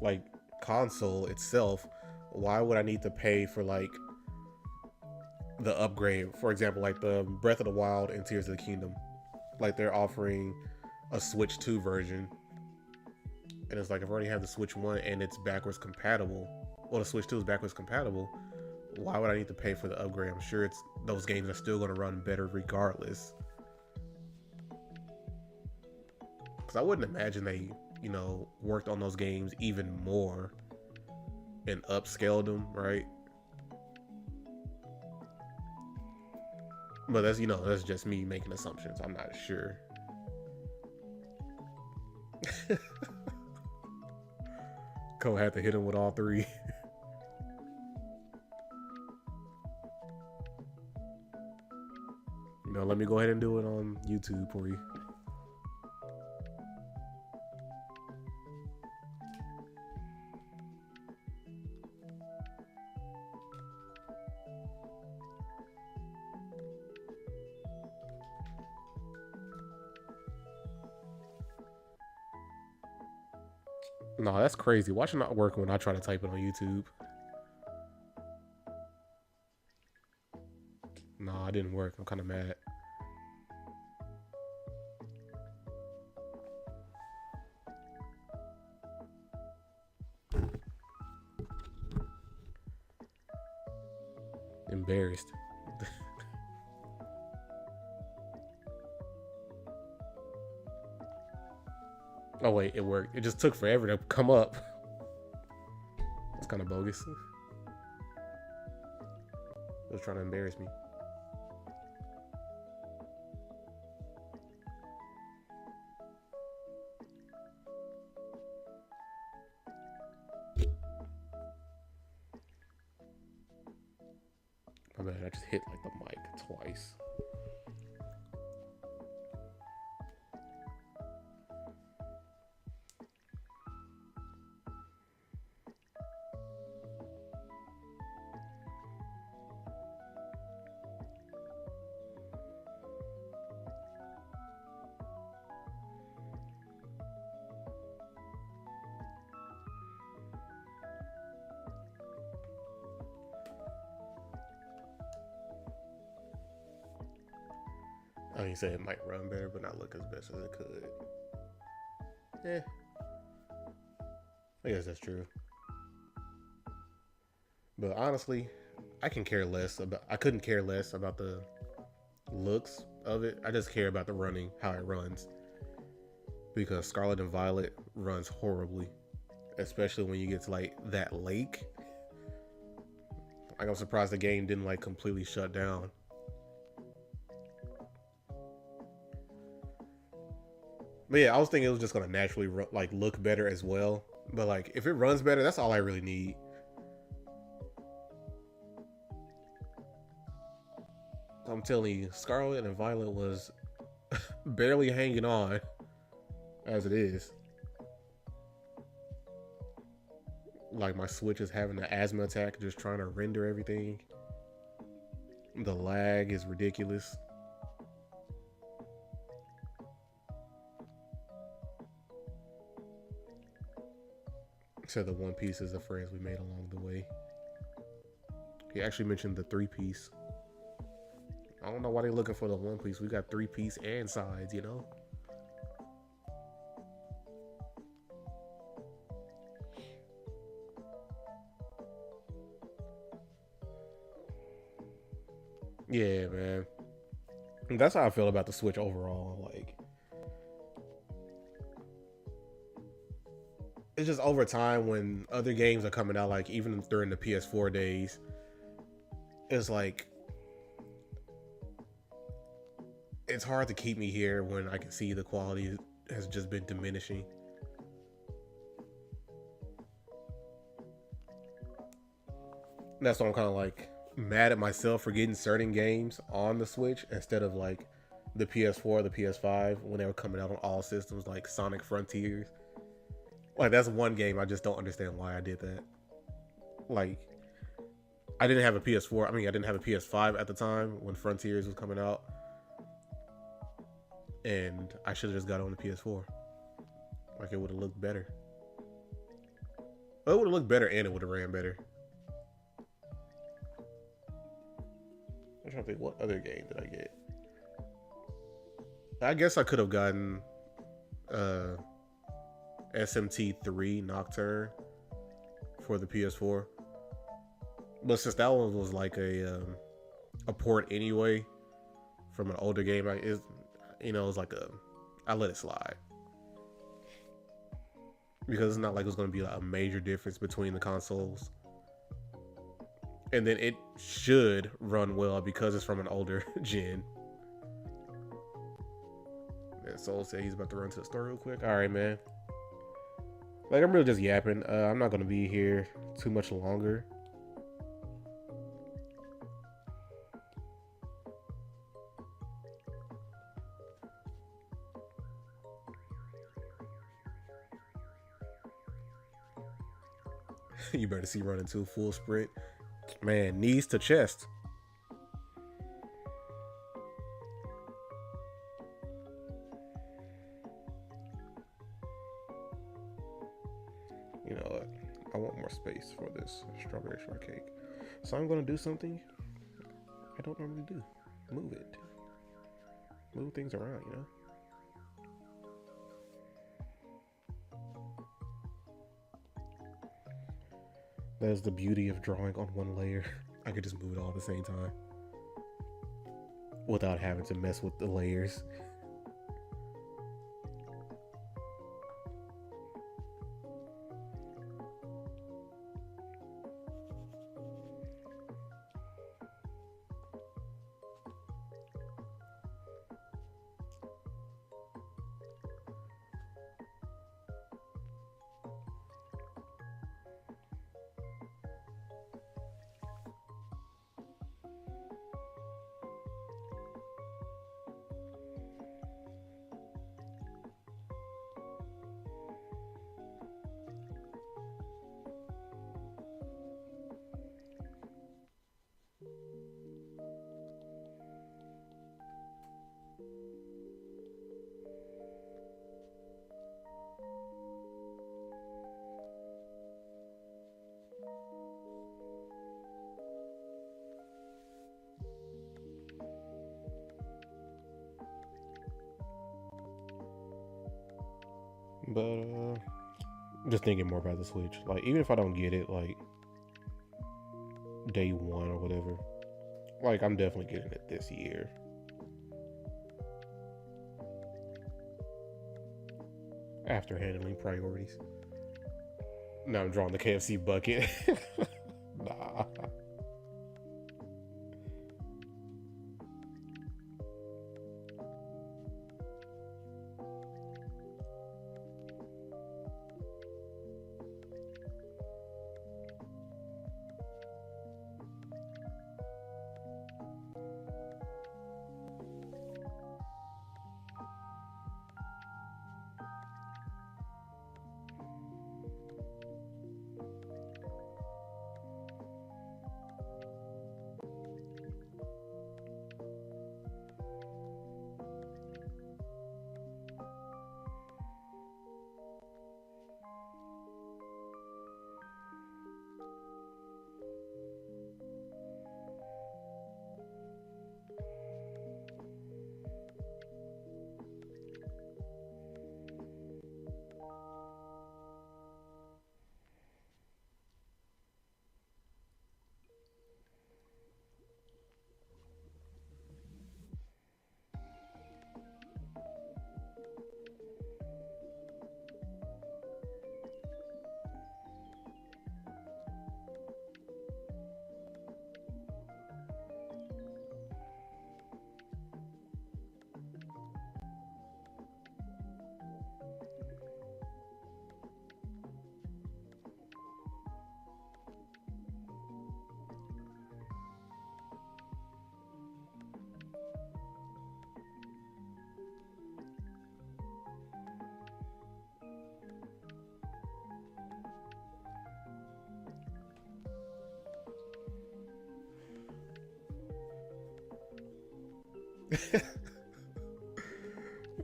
like console itself, why would I need to pay for like the upgrade? For example, like the Breath of the Wild and Tears of the Kingdom, like they're offering a Switch 2 version. And it's like, I've already have the Switch 1 and it's backwards compatible. Well, the Switch 2 is backwards compatible. Why would I need to pay for the upgrade? I'm sure those games are still going to run better regardless. Because I wouldn't imagine they, worked on those games even more and upscaled them, right? But that's just me making assumptions. I'm not sure. Cole had to hit him with all three. Let me go ahead and do it on YouTube for you. No, that's crazy. Watch it not work when I try to type it on YouTube. No, it didn't work. I'm kind of mad. Embarrassed. Oh wait, it worked. It just took forever to come up. That's kind of bogus. It was trying to embarrass me. My bad, I just hit like the mic twice. I mean, say it might run better, but not look as best as it could. Yeah, I guess that's true. But honestly, I couldn't care less about the looks of it. I just care about the running, how it runs. Because Scarlet and Violet runs horribly, especially when you get to like that lake. Like, I'm surprised the game didn't like completely shut down. But yeah, I was thinking it was just gonna naturally like look better as well. But like, if it runs better, that's all I really need. I'm telling you, Scarlet and Violet was barely hanging on as it is. Like, my Switch is having an asthma attack just trying to render everything. The lag is ridiculous. Except the one pieces of friends we made along the way. He actually mentioned the 3-piece. I don't know why they're looking for the 1-piece. We got 3-piece and sides, Yeah, man. That's how I feel about the Switch overall. Like, it's just over time when other games are coming out, like even during the PS4 days, it's like it's hard to keep me here when I can see the quality has just been diminishing. That's why I'm kind of like mad at myself for getting certain games on the Switch instead of like the PS4, the PS5 when they were coming out on all systems, like Sonic Frontiers. Like, that's one game I just don't understand why I did that. Like, I didn't have a PS4. I mean, I didn't have a PS5 at the time when Frontiers was coming out. And I should have just got it on the PS4. Like, it would have looked better. Well, it would have looked better and it would have ran better. I'm trying to think, what other game did I get? I guess I could have gotten uh, SMT3 Nocturne for the PS4. But since that one was like a port anyway from an older game, it was like I let it slide because it's not like it was going to be like a major difference between the consoles. And then it should run well because it's from an older gen. And Soul said he's about to run to the store real quick. All right, man. Like, I'm really just yapping. I'm not going to be here too much longer. You better see running to a full sprint. Man, knees to chest. You know what? I want more space for this strawberry shortcake. So I'm going to do something I don't normally do. Move it. Move things around, you know? That's the beauty of drawing on one layer. I could just move it all at the same time without having to mess with the layers. But just thinking more about the Switch. Like, even if I don't get it like day one or whatever, like, I'm definitely getting it this year. After handling priorities. Now I'm drawing the KFC bucket. Nah.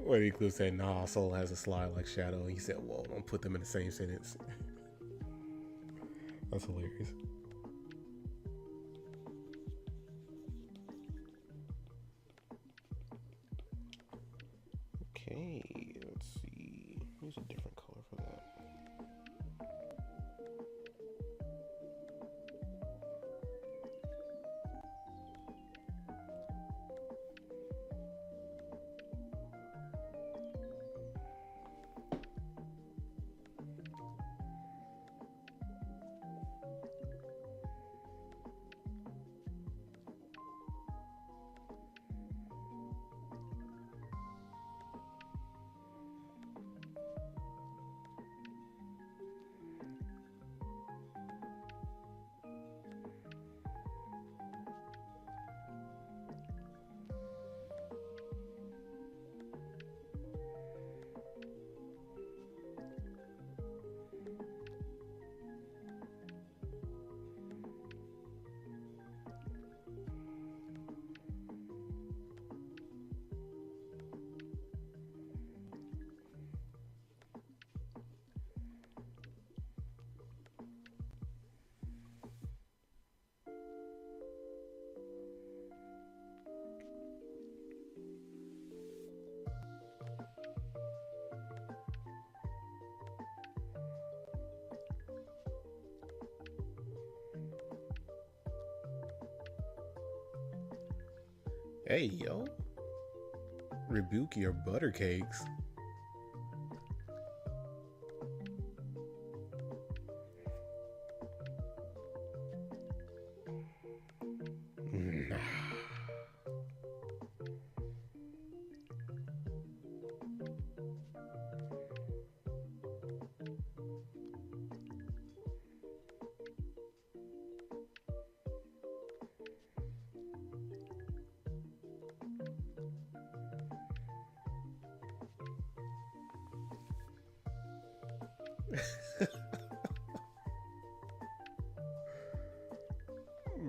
What he could say, nah, Soul has a slide like Shadow. He said, whoa, don't put them in the same sentence. That's hilarious. Okay, let's see. Use a different color for that. Hey, yo. Rebuke your butter cakes.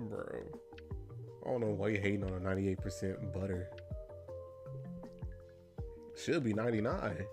Bro. I don't know why you hating on a 98% butter. Should be 99.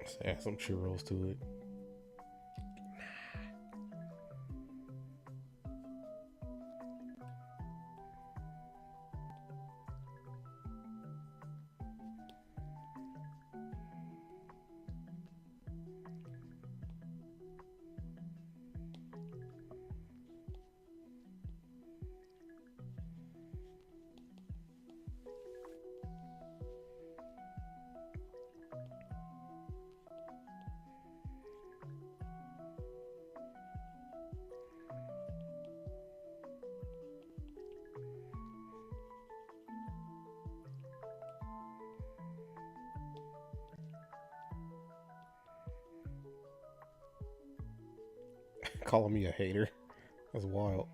Let's add some churros to it. Calling me a hater. That's wild.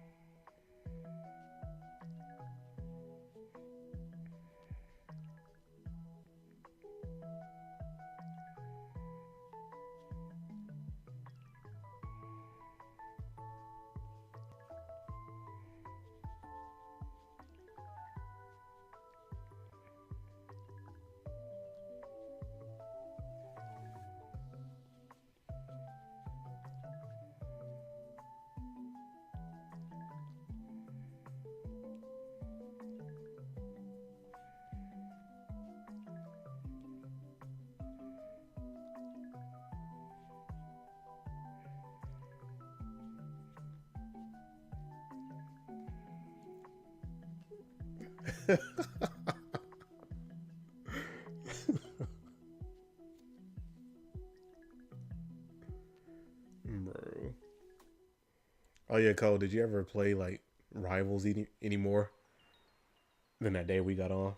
Bro. Oh yeah, Cole. Did you ever play like Rivals anymore than that day we got on?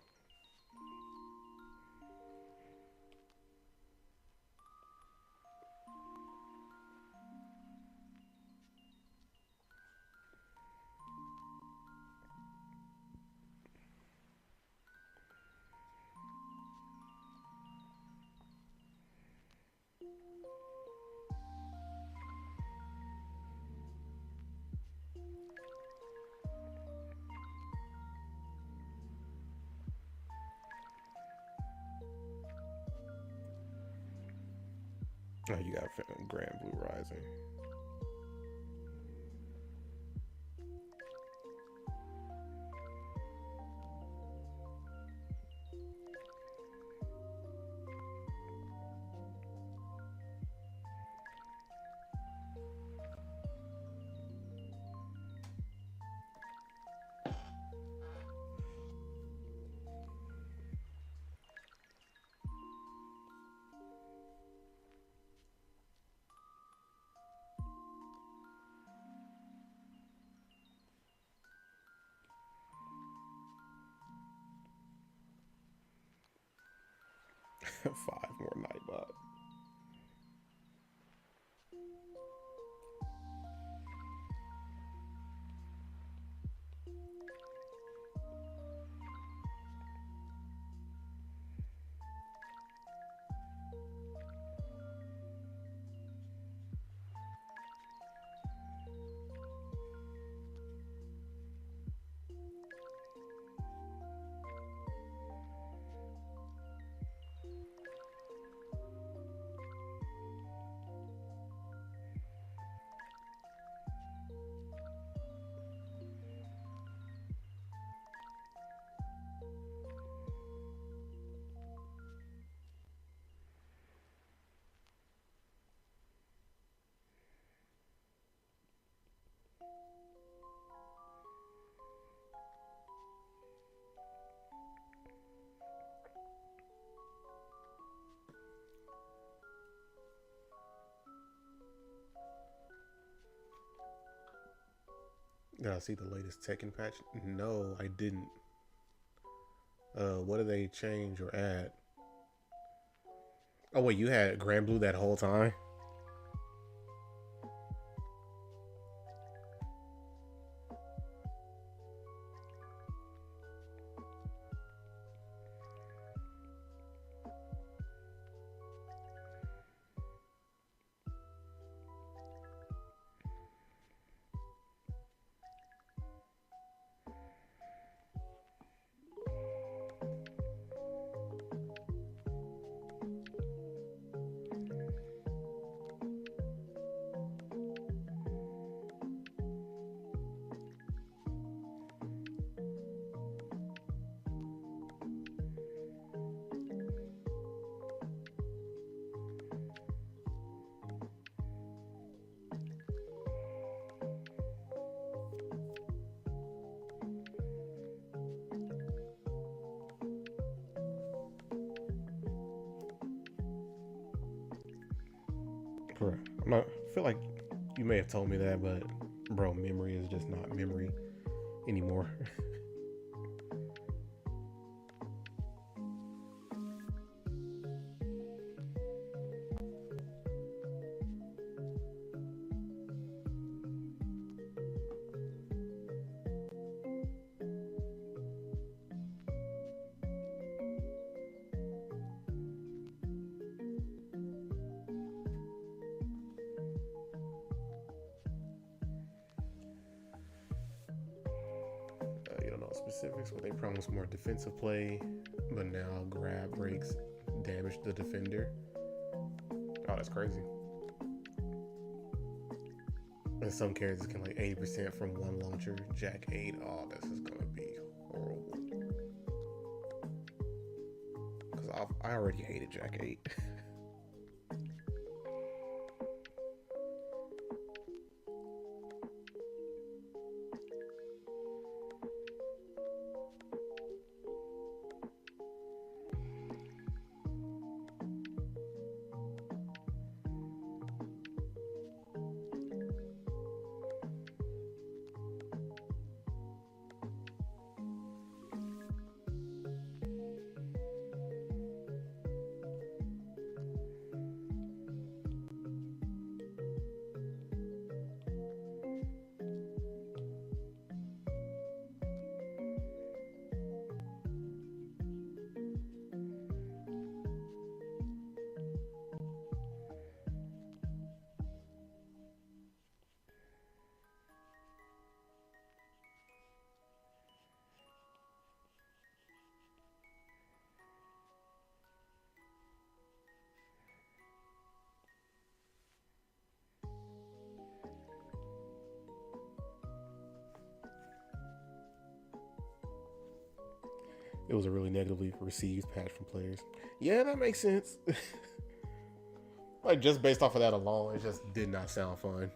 'Cause you got Grand Blue Rising. Five more Nightbot. Did I see the latest Tekken patch? No, I didn't. What did they change or add? Oh wait, you had Grand Blue that whole time? Correct. I'm not. I feel like you may have told me that, but bro, memory is just not memory anymore. You don't know specifics, but they promise more defensive play, but now grab breaks damage the defender. Oh, that's crazy. And some characters can like 80% from one launcher. Jack 8. Oh, this is gonna be horrible. Because I already hated Jack 8. It was a really negatively received patch from players. Yeah, that makes sense. Like just based off of that alone, it just did not sound fun.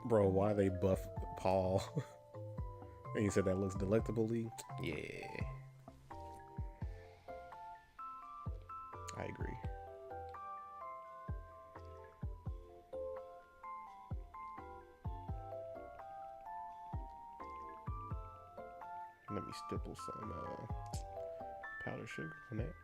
Bro, why they buff Paul? And you said that looks delectably? Yeah. I agree. Let me stipple some powdered sugar on that.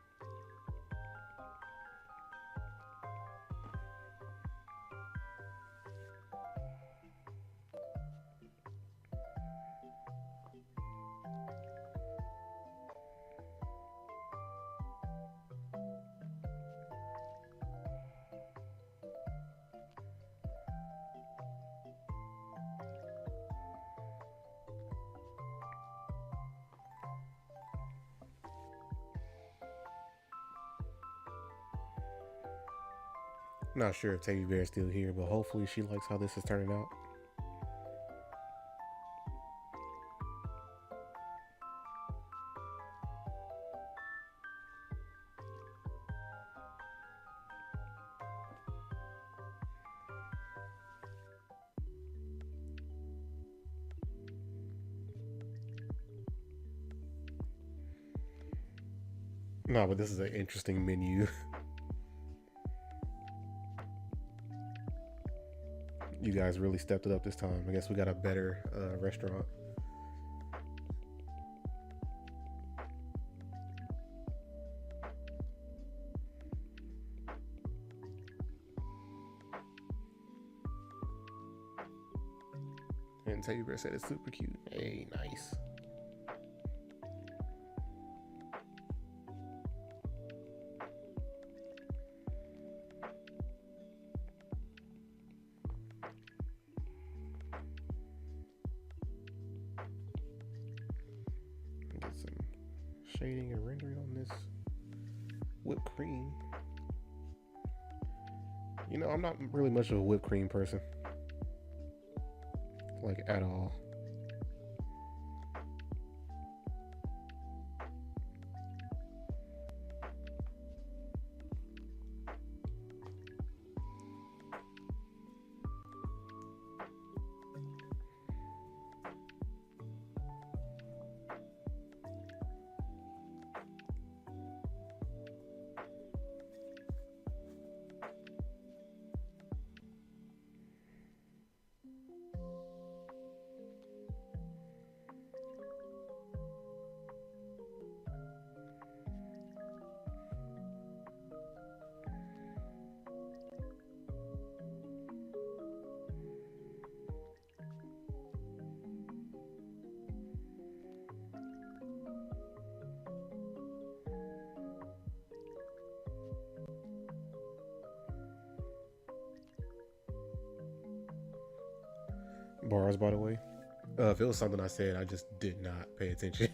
Not sure if Teddy Bear's still here, but hopefully she likes how this is turning out. No, but this is an interesting menu. You guys really stepped it up this time. I guess we got a better restaurant. And Teddy Bear said it's super cute. Hey, nice. Get some shading and rendering on this whipped cream. You know, I'm not really much of a whipped cream person. Like, at all. Bars, by the way. If it was something I said, I just did not pay attention.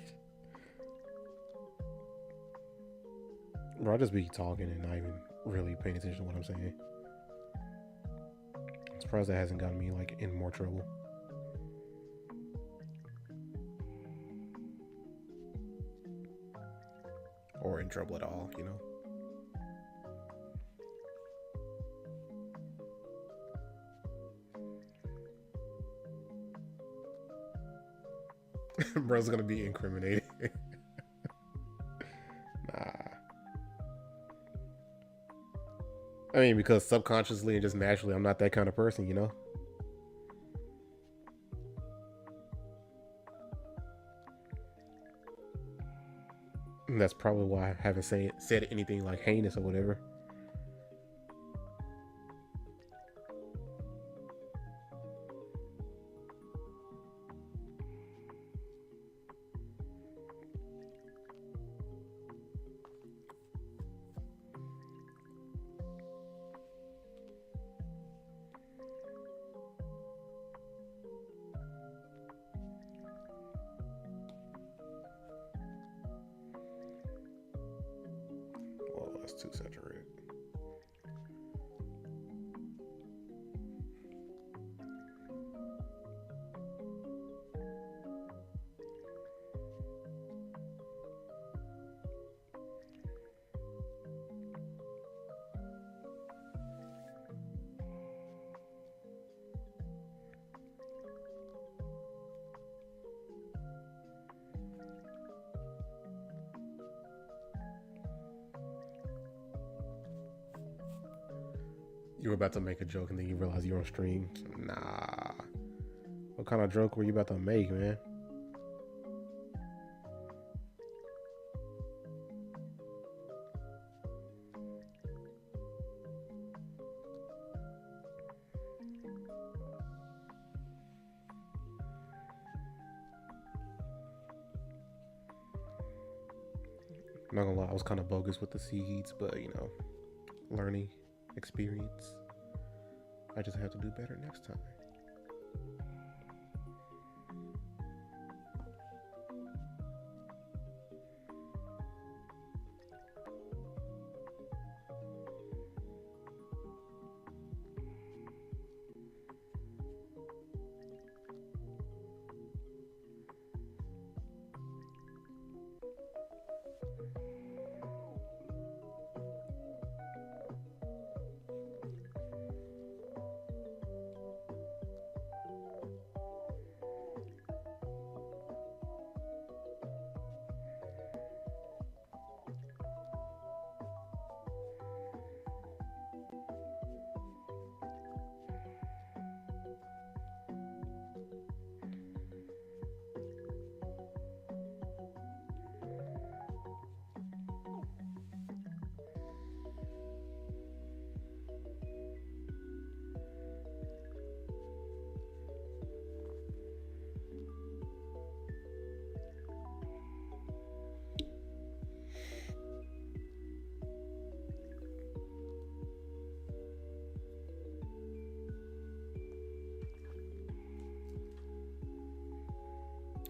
Bro, I just be talking and not even really paying attention to what I'm saying. I'm surprised that hasn't gotten me like in more trouble. Or in trouble at all, you know. Bro's gonna be incriminated. Nah. I mean, because subconsciously and just naturally, I'm not that kind of person, you know? And that's probably why I haven't said anything like heinous or whatever. Well, that's too saturated. You were about to make a joke and then you realize you're on stream. Nah. What kind of joke were you about to make, man? I'm not gonna lie, I was kind of bogus with the seeds, but you know, learning experience. I just have to do better next time.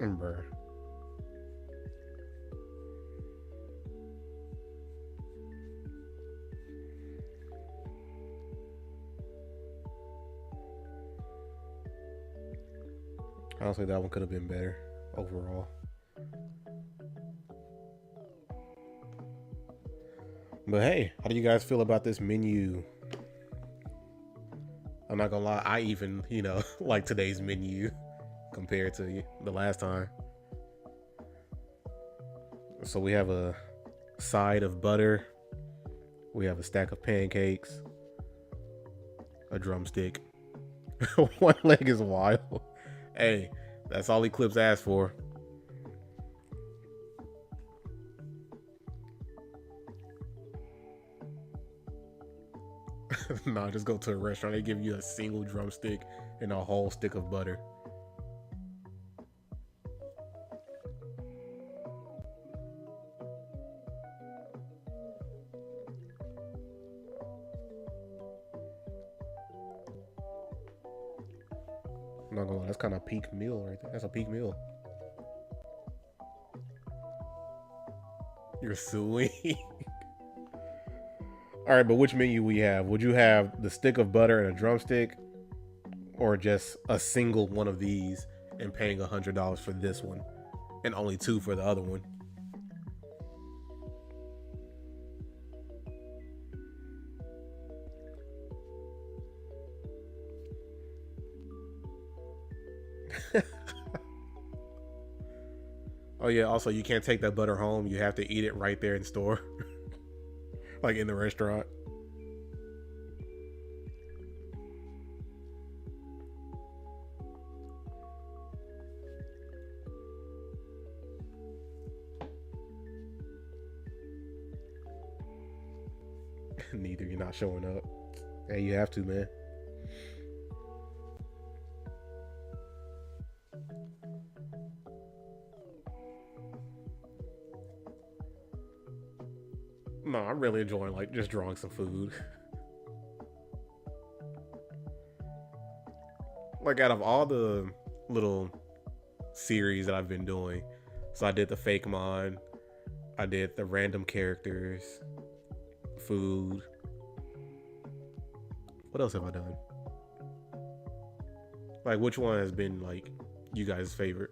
Bruh. Honestly, that one could have been better overall. But hey, how do you guys feel about this menu? I'm not gonna lie, I even, you know, like today's menu compared to the last time. So we have a side of butter, we have a stack of pancakes, a drumstick. One leg is wild. Hey, that's all Eclipse asked for. Nah, just go to a restaurant. They give you a single drumstick and a whole stick of butter. I'm not gonna lie, that's kind of a peak meal right there. That's a peak meal. You're sweet. All right, but which menu we have? Would you have the stick of butter and a drumstick, or just a single one of these and paying $100 for this one, and only $2 for the other one? Oh yeah, also you can't take that butter home. You have to eat it right there in store. Like in the restaurant. Neither, you're not showing up. Hey, you have to, man. No, I'm really enjoying like just drawing some food. Like out of all the little series that I've been doing, so I did the fake mon, I did the random characters, food. What else have I done? Like which one has been like you guys' favorite?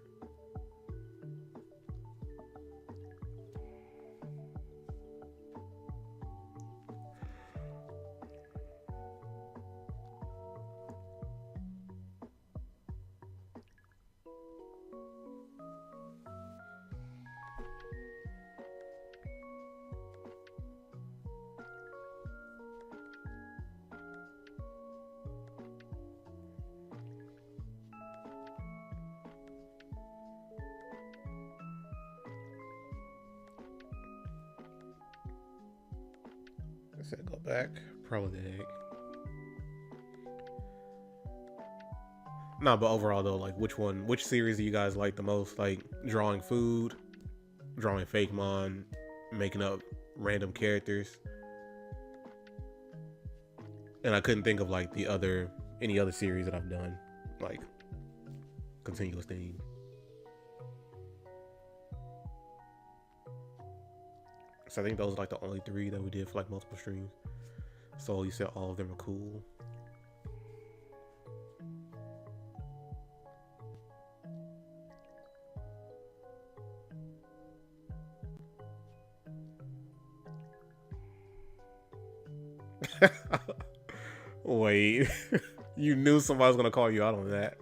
I said go back. Probably the egg. No, but overall though, like which series do you guys like the most? Like drawing food, drawing fake mon, making up random characters. And I couldn't think of like any other series that I've done like continuous theme. So I think those are like the only three that we did for like multiple streams. So you said all of them are cool. Wait, you knew somebody was gonna call you out on that.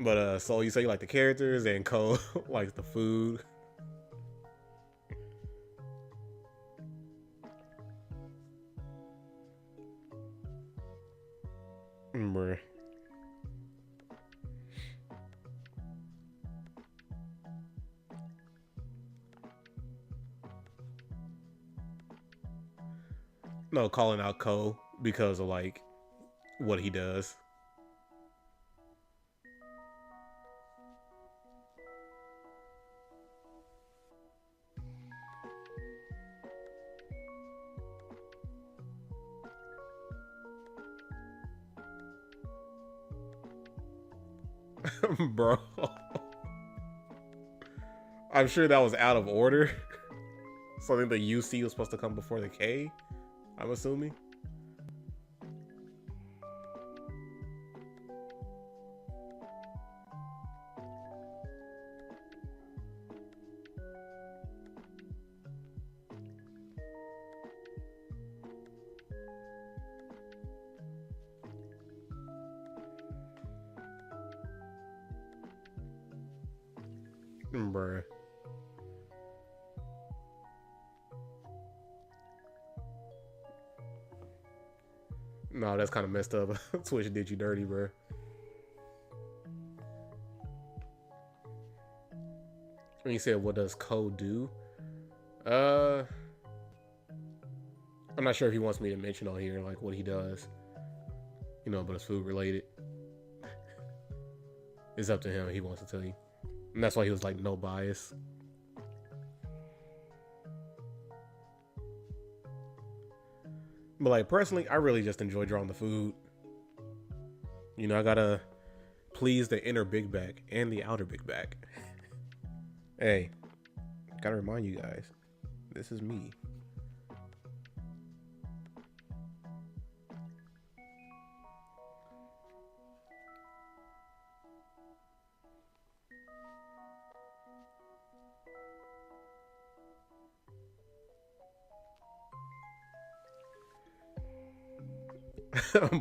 But so you say you like the characters and Cole likes the food. Bruh. No, calling out Cole because of like what he does. Bro. I'm sure that was out of order. So I think the UC was supposed to come before the K, I'm assuming. Bruh. No, that's kind of messed up. Twitch did you dirty, bro. When you said, what does Code do? I'm not sure if he wants me to mention on here, like, what he does. You know, but it's food related. It's up to him. He wants to tell you. And that's why he was like, no bias. But like, personally, I really just enjoy drawing the food. You know, I gotta please the inner big back and the outer big back. Hey, gotta remind you guys, this is me.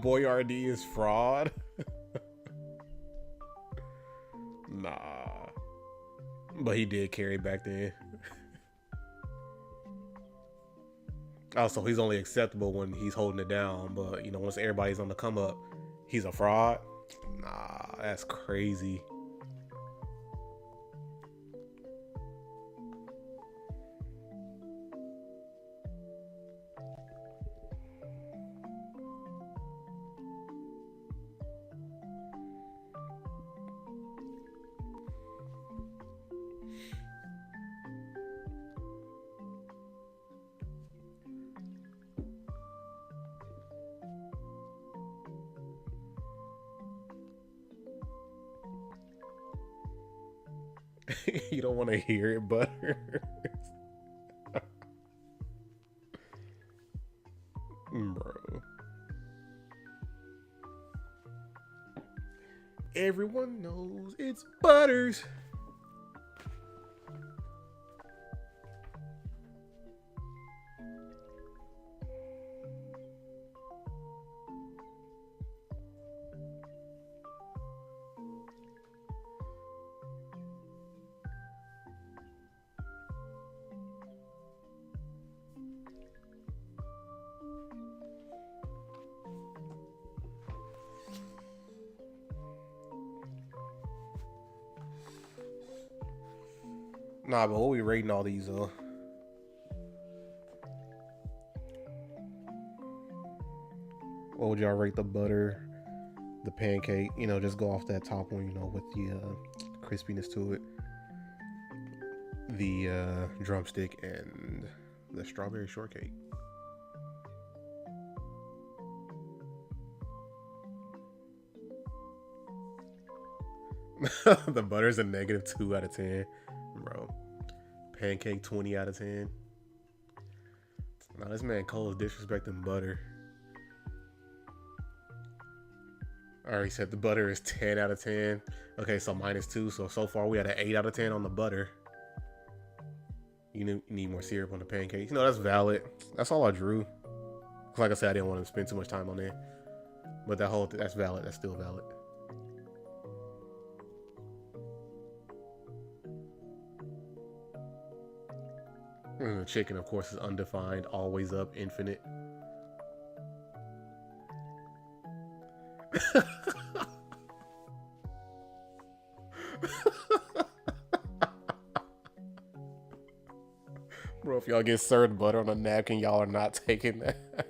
Boyardee is fraud. Nah, but he did carry back then. Also, he's only acceptable when he's holding it down. But you know, once everybody's on the come up, he's a fraud. Nah, that's crazy. You don't want to hear it, butter. Bro. Everyone knows it's Butters. Nah, but what we rating all these though? What would y'all rate the butter, the pancake? You know, just go off that top one, you know, with the crispiness to it. The drumstick and the strawberry shortcake. The butter's a -2 out of 10, bro. Pancake 20 out of 10. Now this man Cole is disrespecting butter. I already said the butter is 10 out of 10. Okay, so -2. So far we had an 8 out of 10 on the butter. You need more syrup on the pancakes. You know, that's valid. That's all I drew. Like I said, I didn't want to spend too much time on it. But that's valid. That's still valid. And the chicken, of course, is undefined. Always up, infinite. Bro, if y'all get served butter on a napkin, y'all are not taking that.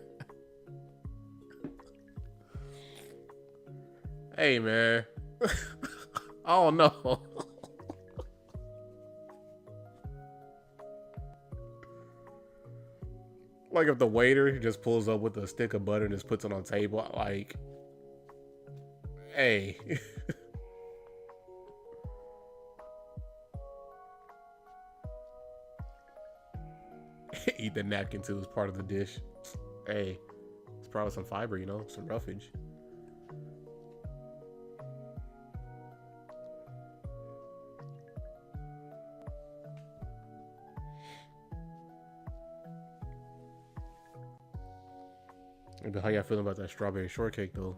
Hey, man. Oh, no. Like if the waiter just pulls up with a stick of butter and just puts it on the table, like, hey. Eat the napkin too as part of the dish. Hey, it's probably some fiber, you know, some roughage. But how y'all feeling about that strawberry shortcake though?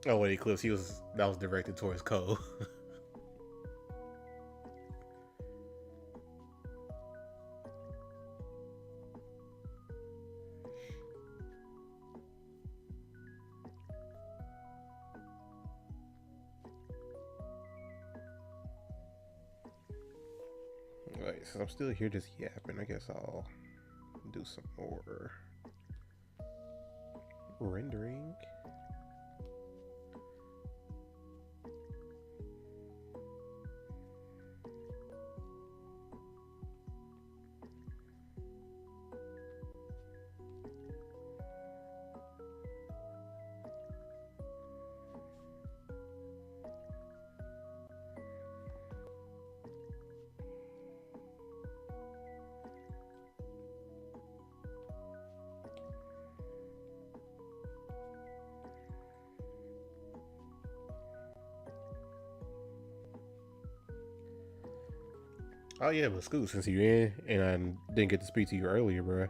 Oh, wait, Eclipse. He was that was directed towards Cole. Right, since I'm still here just yapping, I guess I'll do some more rendering. Oh yeah, but Scoot, since you're in and I didn't get to speak to you earlier, bro.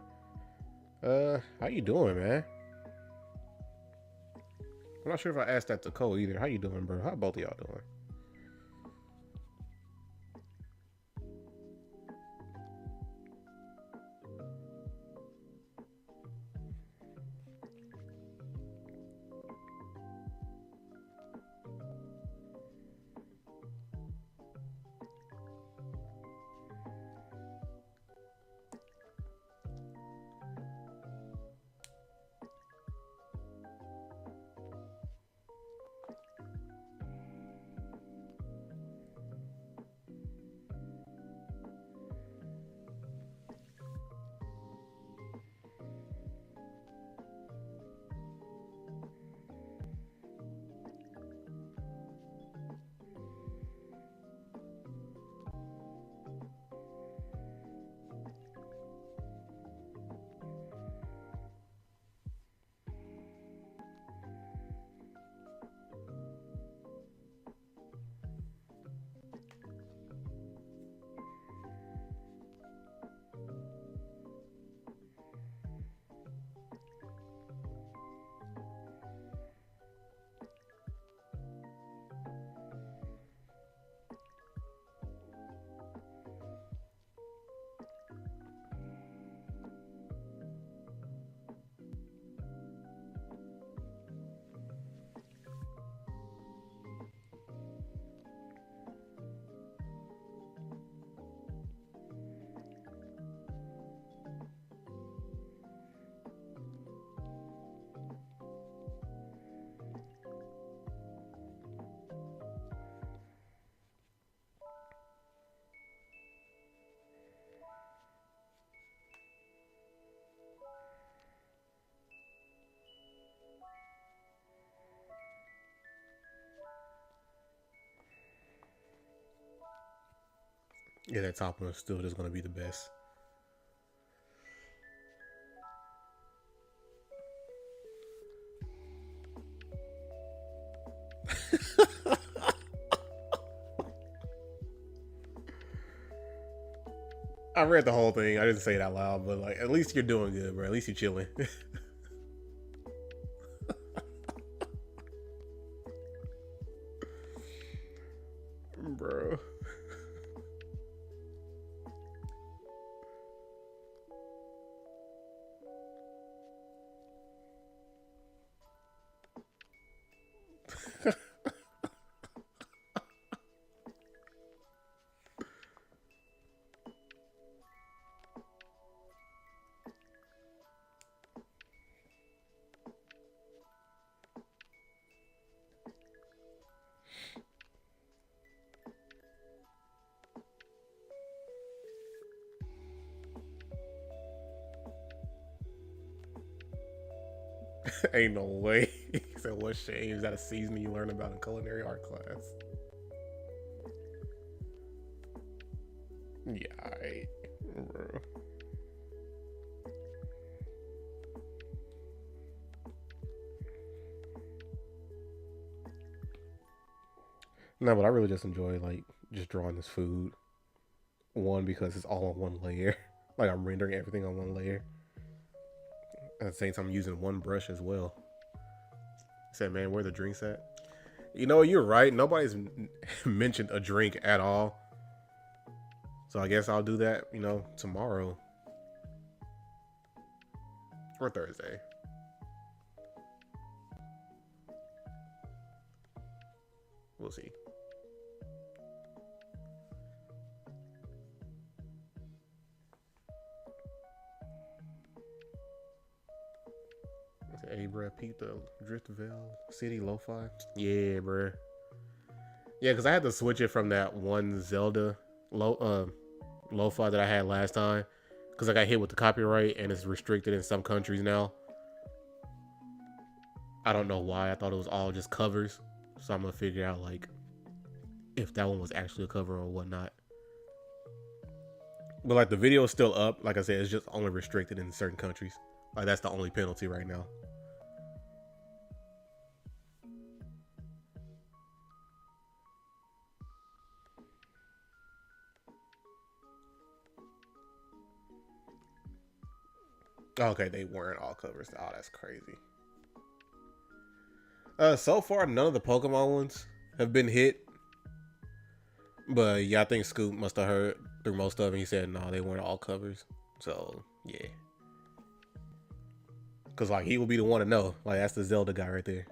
How you doing, man? I'm not sure if I asked that to Cole either. How you doing, bro? How both of y'all doing? Yeah, that top one is still just gonna be the best. I read the whole thing. I didn't say it out loud, but like, at least you're doing good, bro. At least you're chilling, bro. Ain't no way. He said, "What shame is that a seasoning you learn about in culinary art class?" Yeah, alright, bro. No, but I really just enjoy like just drawing this food. One, because it's all on one layer. Like I'm rendering everything on one layer. At the same time, I'm using one brush as well. Said, man, where the drinks at? You know, you're right. Nobody's mentioned a drink at all. So I guess I'll do that, you know, tomorrow. Or Thursday. We'll see. Hey, bruh, peep the Driftville City Lo-Fi. Yeah, bruh. Yeah, because I had to switch it from that one Zelda Lo-Fi that I had last time. Because I got hit with the copyright and it's restricted in some countries now. I don't know why. I thought it was all just covers. So I'm going to figure out, like, if that one was actually a cover or whatnot. But, like, the video is still up. Like I said, it's just only restricted in certain countries. Like, that's the only penalty right now. Okay, they weren't all covers. Oh, that's crazy. So far, none of the Pokemon ones have been hit. But yeah, I think Scoop must have heard through most of them. He said, no, they weren't all covers. So, yeah. Because, like, he will be the one to know. Like, that's the Zelda guy right there.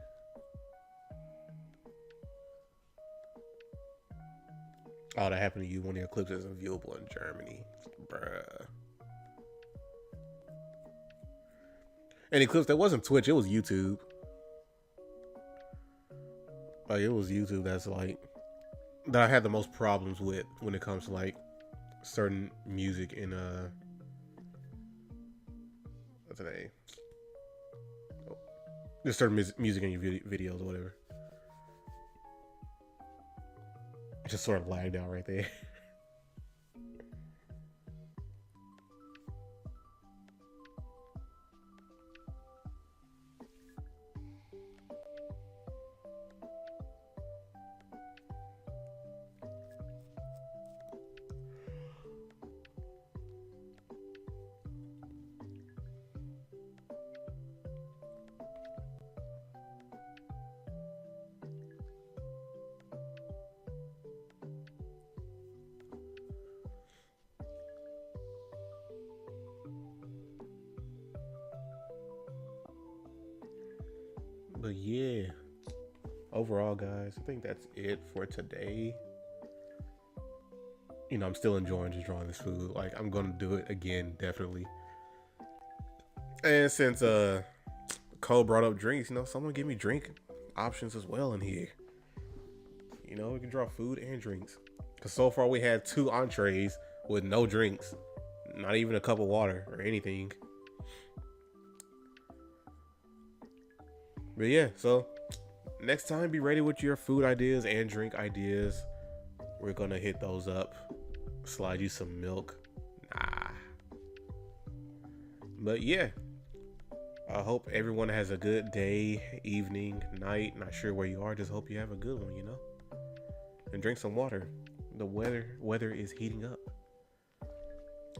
Oh, that happened to you. One of your clips isn't viewable in Germany. Bruh. Any clips that wasn't Twitch, it was YouTube. Like, it was YouTube that's like that I had the most problems with when it comes to like certain music in what's today? Oh, there's certain music in your videos or whatever. It just sort of lagged out right there. But yeah, overall, guys, I think that's it for today. You know, I'm still enjoying just drawing this food. Like, I'm gonna do it again, definitely. And since Cole brought up drinks, you know, someone give me drink options as well in here. You know, we can draw food and drinks. Because so far we had 2 entrees with no drinks. Not even a cup of water or anything. But yeah, so next time be ready with your food ideas and drink ideas. We're gonna hit those up. Slide you some milk. Nah. But yeah, I hope everyone has a good day, evening, night. Not sure where you are. Just hope you have a good one, you know? And drink some water. The weather is heating up.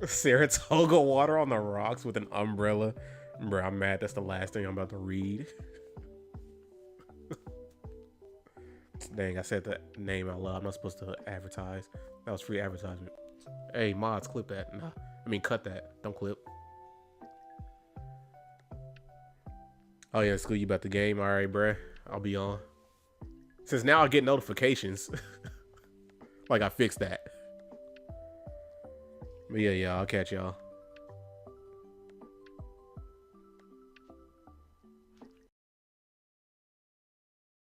Saratoga water on the rocks with an umbrella. Bro, I'm mad. That's the last thing I'm about to read. Dang, I said that name out loud. I'm not supposed to advertise. That was free advertisement. Hey, mods, clip that. Nah, I mean, cut that. Don't clip. Oh, yeah, school you about the game. All right, bruh. I'll be on. Since now I get notifications. Like, I fixed that. But yeah, I'll catch y'all.